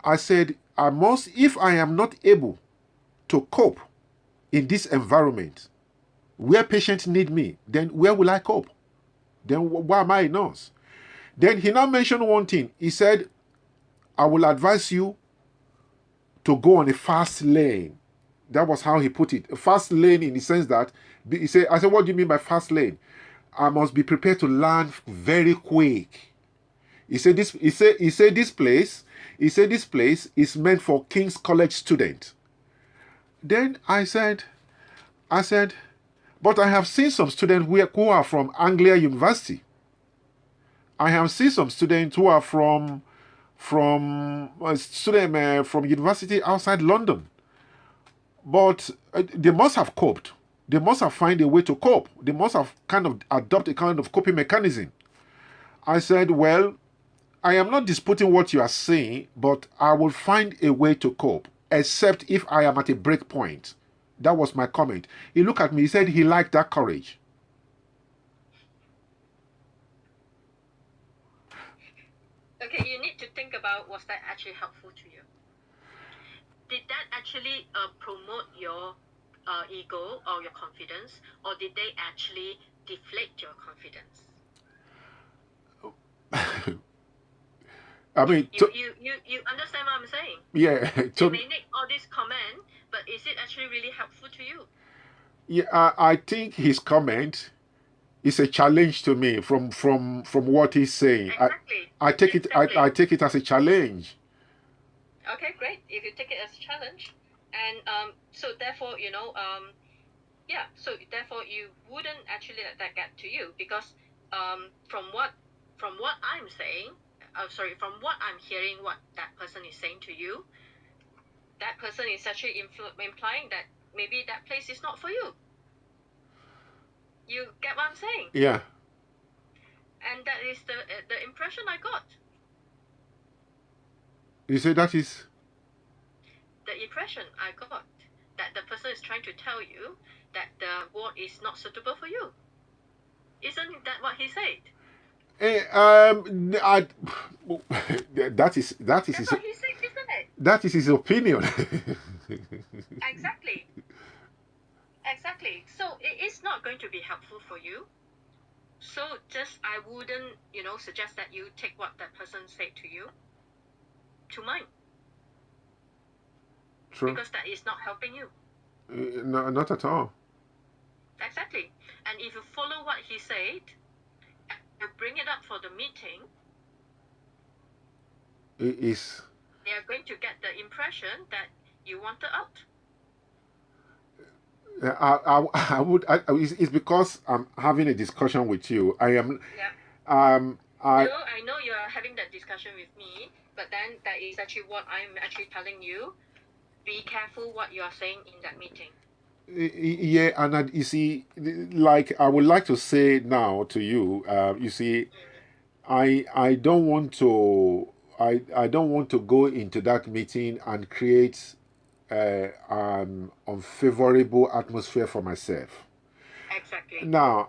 I said, if I am not able to cope in this environment where patients need me, then where will I cope? Then why am I a nurse? Then he now mentioned one thing. He said, I will advise you to go on a fast lane. That was how he put it. A fast lane in the sense that I said, what do you mean by fast lane? I must be prepared to learn very quick. He said this place is meant for King's College students. Then I said, but I have seen some students who are from Anglia University. I have seen some students who are from university outside London. But they must have coped. They must have found a way to cope. They must have kind of adopt a kind of coping mechanism. I said, well, I am not disputing what you are saying, but I will find a way to cope, except if I am at a break point. That was my comment. He looked at me, he said he liked that courage. Okay, you need to think about, was that actually helpful to you? Did that actually promote your ego or your confidence, or did they actually deflate your confidence? I mean, you understand what I'm saying? Yeah. You may make all this comment, but is it actually really helpful to you? Yeah, I think his comment is a challenge to me from what he's saying. Exactly. I take exactly. I take it as a challenge. Okay, great. If you take it as a challenge, and so therefore, Yeah, so therefore you wouldn't actually let that get to you, because from what I'm saying, from what I'm hearing, what that person is saying to you, that person is actually implying that maybe that place is not for you. You get what I'm saying? Yeah. And that is the impression I got. You say that is? The impression I got, that the person is trying to tell you that the ward is not suitable for you. Isn't that what he said? That is That's what he said, isn't it? that is his opinion. Exactly. Exactly. So it is not going to be helpful for you. So just, I wouldn't, suggest that you take what that person said to you to mind. True. Because that is not helping you. No, not at all. Exactly. And if you follow what he said, and you bring it up for the meeting, It is. they are going to get the impression that you wanted out. I would. It's because I'm having a discussion with you. I am. Yeah. No, I know you are having that discussion with me, but then that is actually what I'm actually telling you. Be careful what you are saying in that meeting. Yeah, and you see, like I would like to say now to you, you see, I don't want to I don't want to go into that meeting and create an unfavorable atmosphere for myself. Exactly. Now,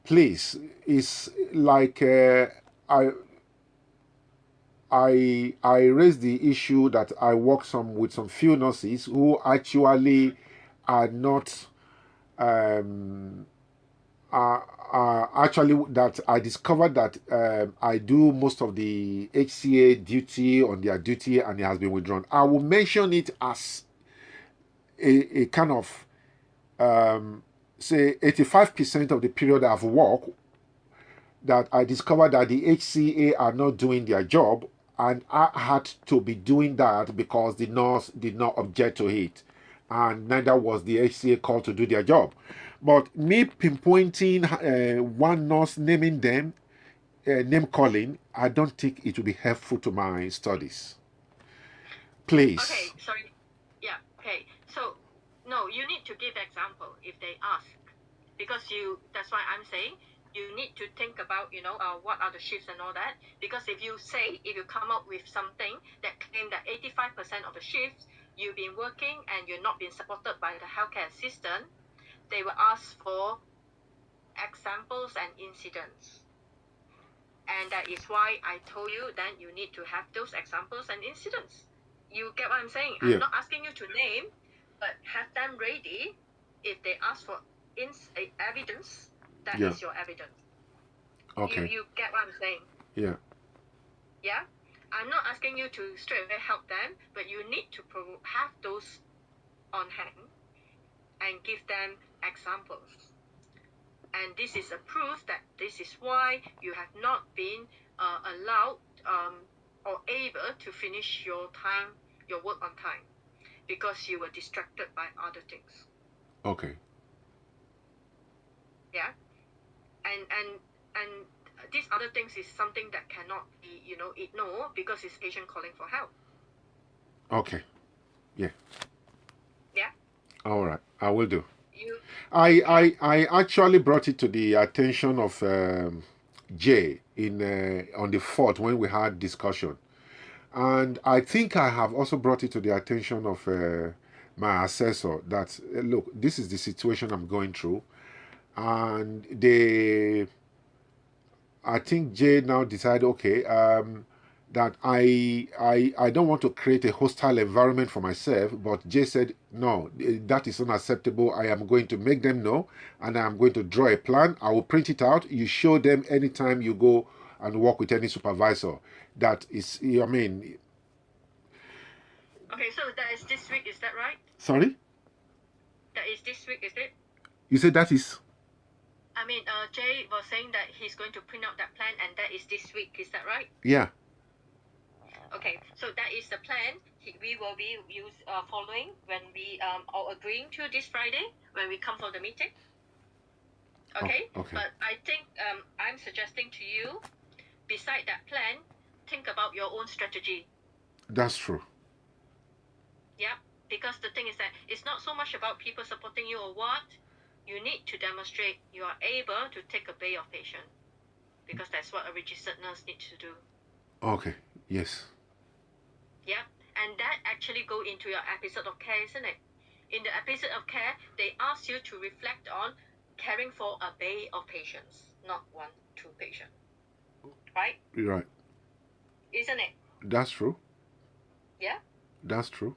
please, it's like I raised the issue that I work with some few nurses who actually are not um, actually that I discovered that I do most of the HCA duty on their duty and it has been withdrawn. I will mention it as a kind of say 85% of the period I've worked that I discovered that the HCA are not doing their job, and I had to be doing that because the nurse did not object to it, and neither was the HCA called to do their job. But me pinpointing one nurse, naming them, name calling, I don't think it will be helpful to my studies. Please. Okay, sorry. Yeah, okay. So, no, you need to give example if they ask. Because that's why I'm saying, you need to think about, what are the shifts and all that. Because if you come up with something that claim that 85% of the shifts you've been working and you're not being supported by the healthcare assistant, they will ask for examples and incidents. And that is why I told you then you need to have those examples and incidents. You get what I'm saying? Yeah. I'm not asking you to name, but have them ready. If they ask for evidence, that is your evidence. Okay. You get what I'm saying? Yeah. Yeah? I'm not asking you to straight away help them, but you need to have those on hand and give them examples. And this is a proof that this is why you have not been allowed or able to finish your work on time, because you were distracted by other things. Okay. Yeah, and these other things is something that cannot be ignored, because it's patient calling for help. Okay. Yeah. Yeah. All right. I will do. You. I actually brought it to the attention of Jay on the 4th when we had discussion, and I think I have also brought it to the attention of my assessor that look, this is the situation I'm going through, and I think Jay now decided, okay, that I don't want to create a hostile environment for myself. But Jay said, no, that is unacceptable. I am going to make them know, and I am going to draw a plan. I will print it out. You show them anytime you go and work with any supervisor. That is, I mean. Okay, so that is this week, is that right? Sorry? That is this week, is it? You said that is? I mean, Jay was saying that he's going to print out that plan, and that is this week, is that right? Yeah. Okay, so that is the plan. we will be following when we or agreeing to this Friday when we come for the meeting. Okay? Okay. But I think I'm suggesting to you, beside that plan, think about your own strategy. That's true. Yeah, because the thing is that it's not so much about people supporting you or what. You need to demonstrate you are able to take a bay of patient, because that's what a registered nurse needs to do. Okay. Yes. Yeah, and that actually go into your episode of care, isn't it? In the episode of care, they ask you to reflect on caring for a bay of patients, not 1-2 patients. Right? Right. Isn't it? That's true. Yeah. That's true.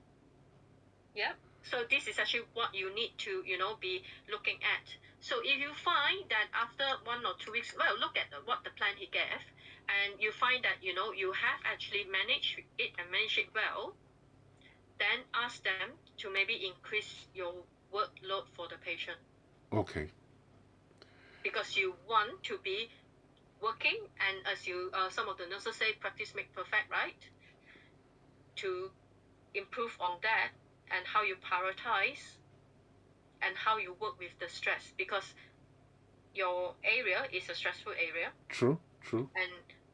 Yeah. So this is actually what you need to, be looking at. So if you find that after 1 or 2 weeks, well, look at what the plan he gave, and you find that, you have actually managed it and managed it well, then ask them to maybe increase your workload for the patient. Okay. Because you want to be working, and as you, some of the nurses say, practice make perfect, right? To improve on that, and how you prioritize and how you work with the stress, because your area is a stressful area. True. And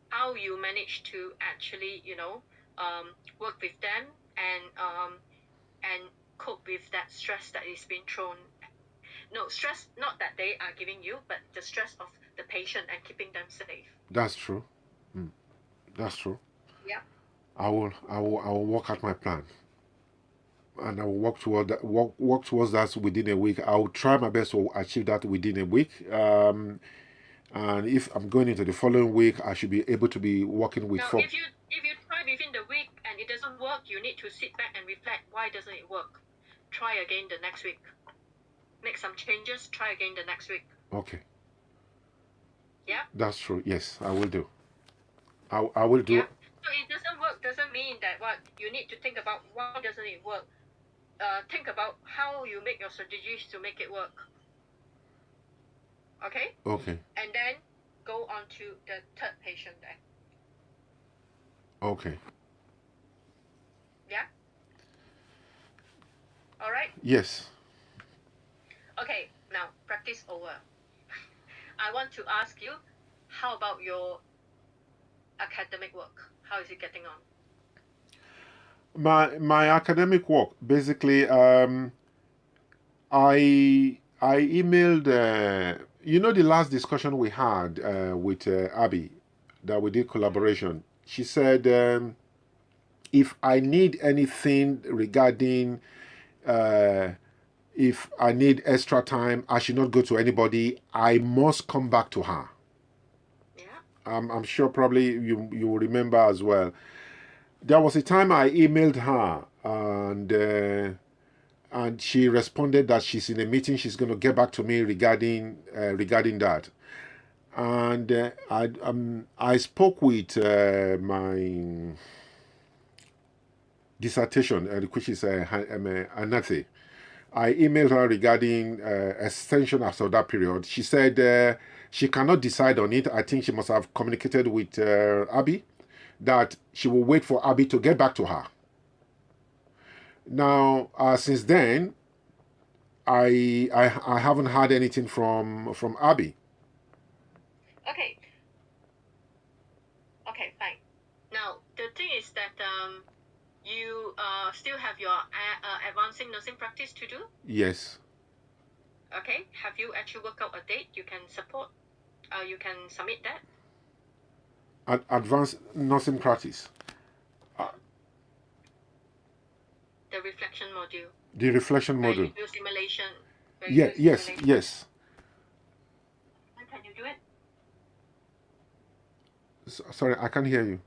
how you manage to actually, work with them and cope with that stress that is being thrown. No, stress not that they are giving you, but the stress of the patient and keeping them safe. That's true. That's true. Yeah. I will work out my plan, and I will work toward that. Work towards that within a week. I will try my best to achieve that within a week. And if I'm going into the following week, I should be able to be working with Now, 4. if you try within the week and it doesn't work, you need to sit back and reflect. Why doesn't it work? Try again the next week. Make some changes. Try again the next week. Okay. Yeah. That's true. Yes, I will do. I will do. Yeah. So it doesn't work doesn't mean that what you need to think about why doesn't it work. Think about how you make your strategies to make it work. Okay? Okay. And then go on to the third patient then. Okay. Yeah? All right? Yes. Okay, now practice over. I want to ask you, how about your academic work? How is it getting on? My academic work, basically, I emailed, the last discussion we had with Aby, that we did collaboration. She said, if I need anything regarding, if I need extra time, I should not go to anybody. I must come back to her. Yeah. I'm sure probably you will remember as well. There was a time I emailed her, and she responded that she's in a meeting. She's going to get back to me regarding that. And I spoke with my dissertation, which is Anathe. I emailed her regarding extension after that period. She said she cannot decide on it. I think she must have communicated with Aby that she will wait for Aby to get back to her. Now, since then, I haven't heard anything from Aby. Okay, fine. Now the thing is that you still have your advancing nursing practice to do. Yes. Okay. Have you actually worked out a date you can support? You can submit that. Advanced nursing practice. The reflection module. The reflection where module. You do simulation. Yes. When can you do it? Sorry, I can't hear you.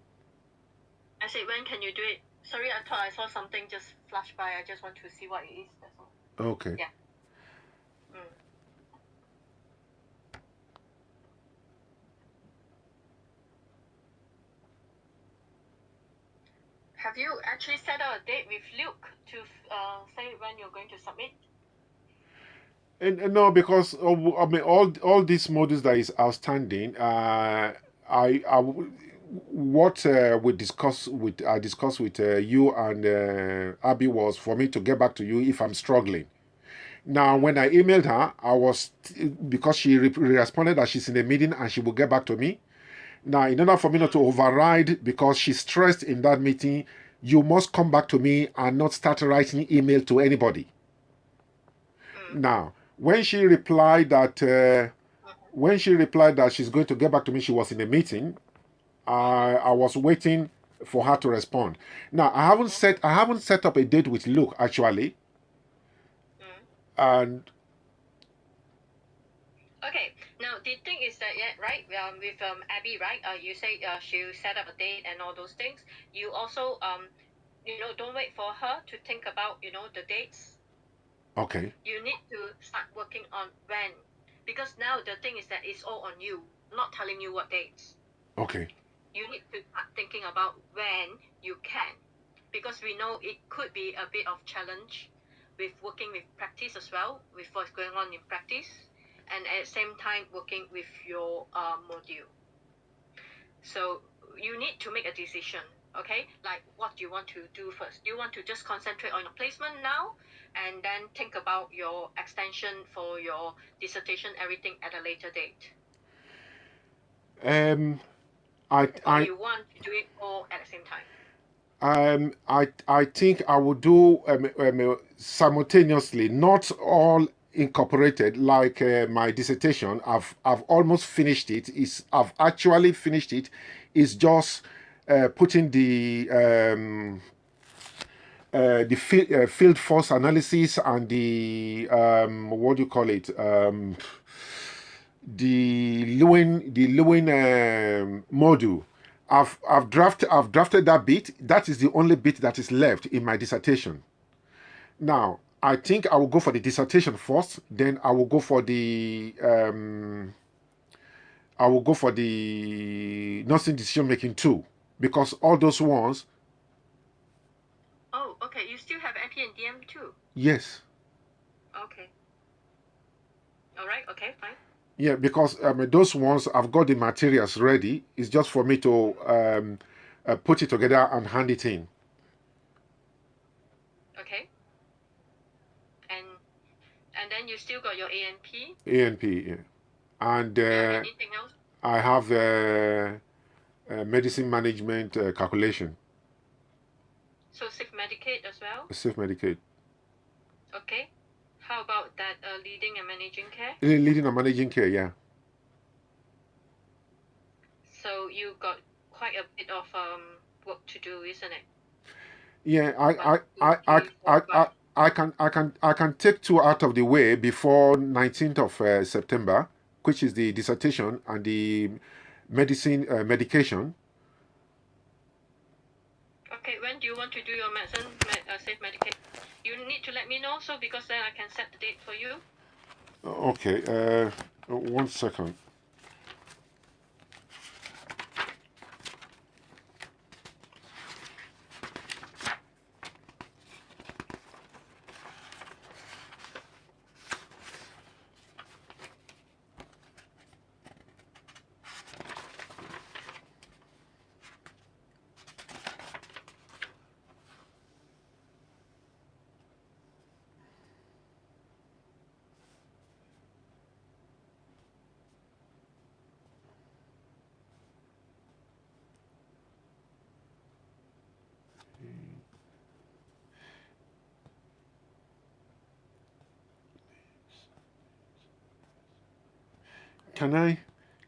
I said, when can you do it? Sorry, I thought I saw something just flash by. I just want to see what it is. That's all. Okay. Yeah. Have you actually set out a date with Luke to say when you're going to submit? And no, because all these modules that is outstanding, what I discussed with you and Abby was for me to get back to you if I'm struggling. Now, when I emailed her, because she responded that she's in a meeting and she will get back to me. Now, in order for me not to override, because she's stressed in that meeting, you must come back to me and not start writing email to anybody. Now, when she replied that she's going to get back to me, she was in a meeting. I was waiting for her to respond. Now, I haven't set up a date with Luke actually, and okay. Now the thing is that right with Abby, right? You say she'll set up a date and all those things. You also don't wait for her to think about the dates. okay. You need to start working on when, because now the thing is that it's all on you. I'm not telling you what dates. Okay. You need to start thinking about when you can, because we know it could be a bit of challenge with working with practice as well, with what's going on in practice, and at the same time working with your module. So you need to make a decision, okay? Like, what do you want to do first? Do you want to just concentrate on your placement now and then think about your extension for your dissertation, everything at a later date? Or you want to do it all at the same time? I think I will do simultaneously, not all incorporated like my dissertation. I've almost finished it. I've actually finished it. It's just putting the field force analysis and the what do you call it, the Lewin module. I've drafted that bit. That is the only bit that is left in my dissertation. Now, I think I will go for the dissertation first. Then I will go for the nursing decision making too, because all those ones. Oh, okay. You still have MP and DM too? Yes. Okay. All right. Okay, fine. Yeah, because those ones I've got the materials ready. It's just for me to put it together and hand it in. Okay. And then you still got your ANP? ANP, yeah. And anything else? I have medicine management calculation. So safe medicate as well? Safe medicate. Okay. How about that leading and managing care? Leading and managing care, yeah. So you got quite a bit of work to do, isn't it? Yeah, I can take 2 out of the way before 19th of September, which is the dissertation and the medication. Okay, when do you want to do your medicine, safe medicate? You need to let me know, so because then I can set the date for you. Okay, 1 second.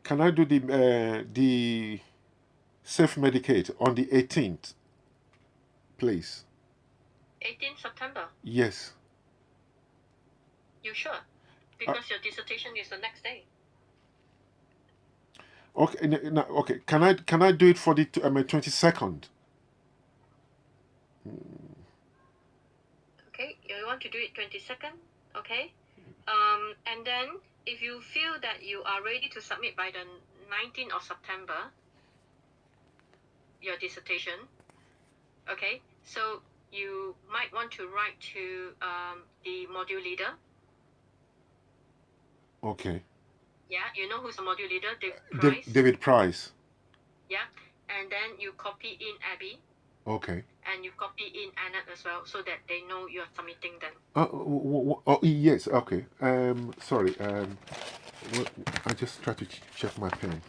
Can I do the safe medicate on the 18th, please? 18th September? Yes. You sure? Because your dissertation is the next day. Okay, okay. Can I do it for the 22nd? Okay, you want to do it 22nd? Okay. And then if you feel that you are ready to submit by the 19th of September, your dissertation, okay, so you might want to write to the module leader. Okay. Yeah, you know who's the module leader? David Price. Yeah, Okay. And then you copy in Aby. Okay. And you copy in Annette as well, so that they know you're submitting them. Oh, yes. Okay. Sorry. I just try to check my pen.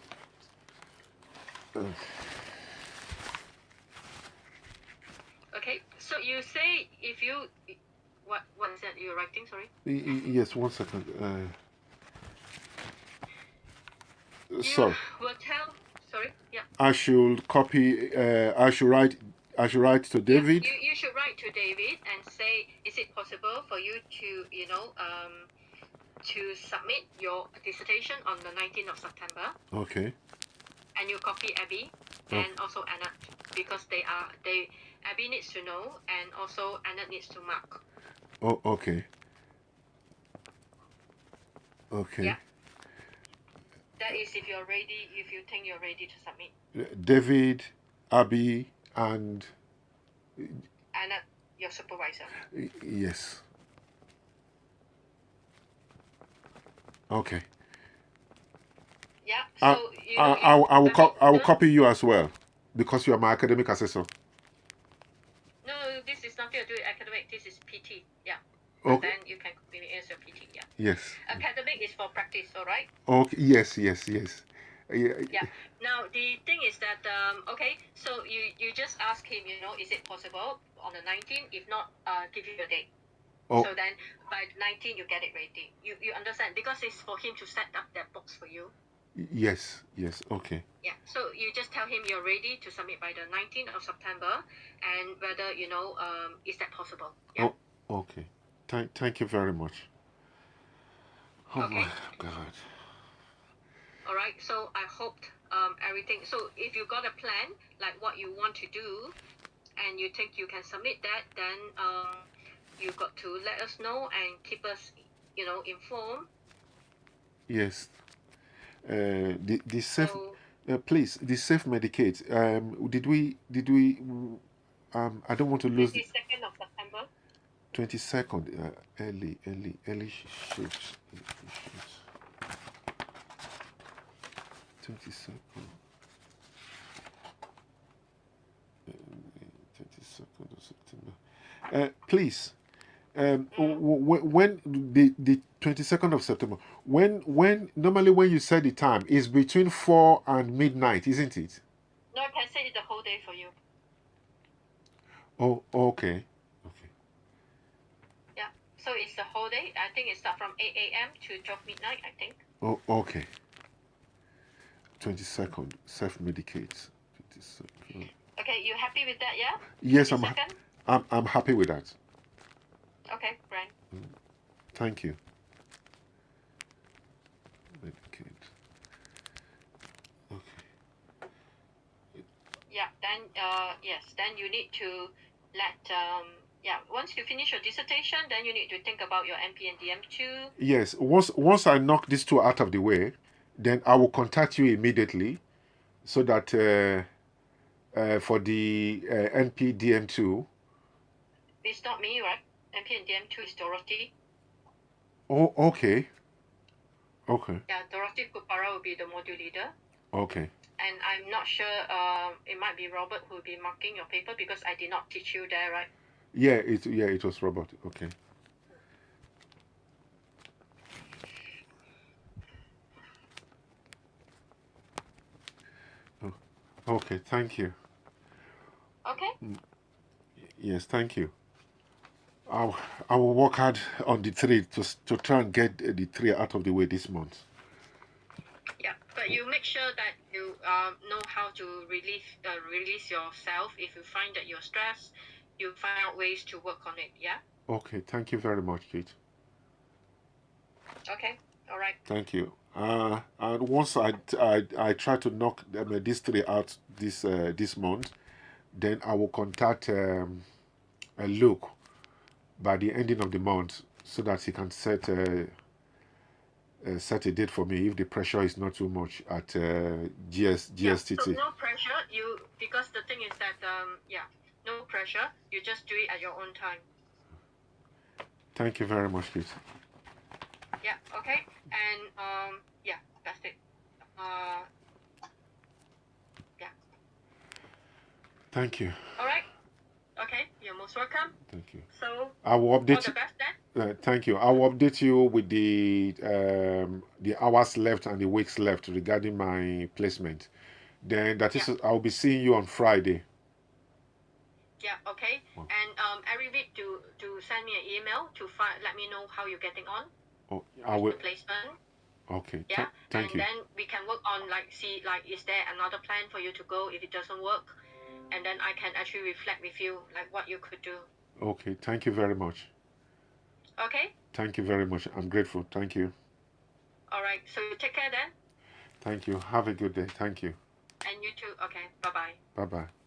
Okay. So you say if you what is that you're writing? Sorry. Yes. 1 second. You will tell. Sorry. Yeah. I should copy. I should write. I should write to David. Yeah, you should write to David and say, is it possible for you to to submit your dissertation on the 19th of September? Okay. And you copy Aby and also Annette, because Aby needs to know, and also Annette needs to mark. Oh, okay. Okay. Yeah. That is if you're ready, if you think you're ready to submit. David, Aby, and Annette, your supervisor. Yes. Okay. Yeah. So I will copy you as well, because you are my academic assessor. No, this is nothing to do with academic. This is PT. Yeah. Okay. Then you can copy me as your PT. Yeah. Yes. Academic is for practice, all right? Okay. Yes. Yeah. Now the thing is that okay, so you just ask him, is it possible on the 19th? If not, give you a date. So then by 19th you get it ready. You understand, because it's for him to set up that box for you. Yes. Okay. Yeah. So you just tell him you're ready to submit by the 19th of September, and whether is that possible? Yeah. Oh, okay. Thank you very much. Oh okay. My God. All right. So I hoped everything. So if you got a plan, like what you want to do, and you think you can submit that, then you got to let us know and keep us, informed. Yes. The safe. Please, the safe medicate. Did we? I don't want to lose. 22nd of September. 22nd. Early shifts. 22nd. 22nd of September. Please. When the 22nd of September, when normally when you set the time is between 4 and midnight, isn't it? No, I can set it the whole day for you. Oh, okay. Yeah, so it's the whole day. I think it starts from 8 a.m. to 12 midnight, I think. Oh, okay. 22nd, self-medicate. 22nd. Okay, you happy with that, yeah? Yes, 22nd? I'm happy with that. Okay, Brian. Thank you. Medicate. Okay. Yeah, then yes, then you need to let once you finish your dissertation, then you need to think about your MP and DM2. Yes, once I knock these two out of the way, then I will contact you immediately, so that for the NP DM2. It's not me, right? MP and DM2 is Dorothy. Oh, okay. Okay. Yeah, Dorothy Kupara will be the module leader. Okay. And I'm not sure, it might be Robert who will be marking your paper, because I did not teach you there, right? Yeah, it was Robert. Okay. Oh, okay, thank you. Okay. Yes, thank you. I will work hard on the 3 to try and get the 3 out of the way this month. Yeah, but you make sure that you know how to release yourself. If you find that you're stressed, you find out ways to work on it. Yeah. Okay, thank you very much, Kate. Okay, all right. Thank you. And once I try to knock these 3 out this month, then I will contact Luke by the ending of the month, so that he can set a date for me if the pressure is not too much at GSTT. Yeah, so no pressure. Because the thing is that no pressure. You just do it at your own time. Thank you very much, Kate. Yeah. Okay. And yeah, that's it. Yeah. Thank you. All right. Okay, you're most welcome. Thank you. So I will update all the best then. thank you. I will update you with the hours left and the weeks left regarding my placement. Then that is, I'll be seeing you on Friday. Yeah. Okay. Oh. And every week to send me an email to let me know how you're getting on. Oh, I will. The placement. Okay. Yeah. Thank you. And then we can work on see is there another plan for you to go if it doesn't work, and then I can actually reflect with you what you could do. Okay. Thank you very much. Okay. Thank you very much. I'm grateful. Thank you. All right. So you take care then. Thank you. Have a good day. Thank you. And you too. Okay. Bye bye. Bye bye.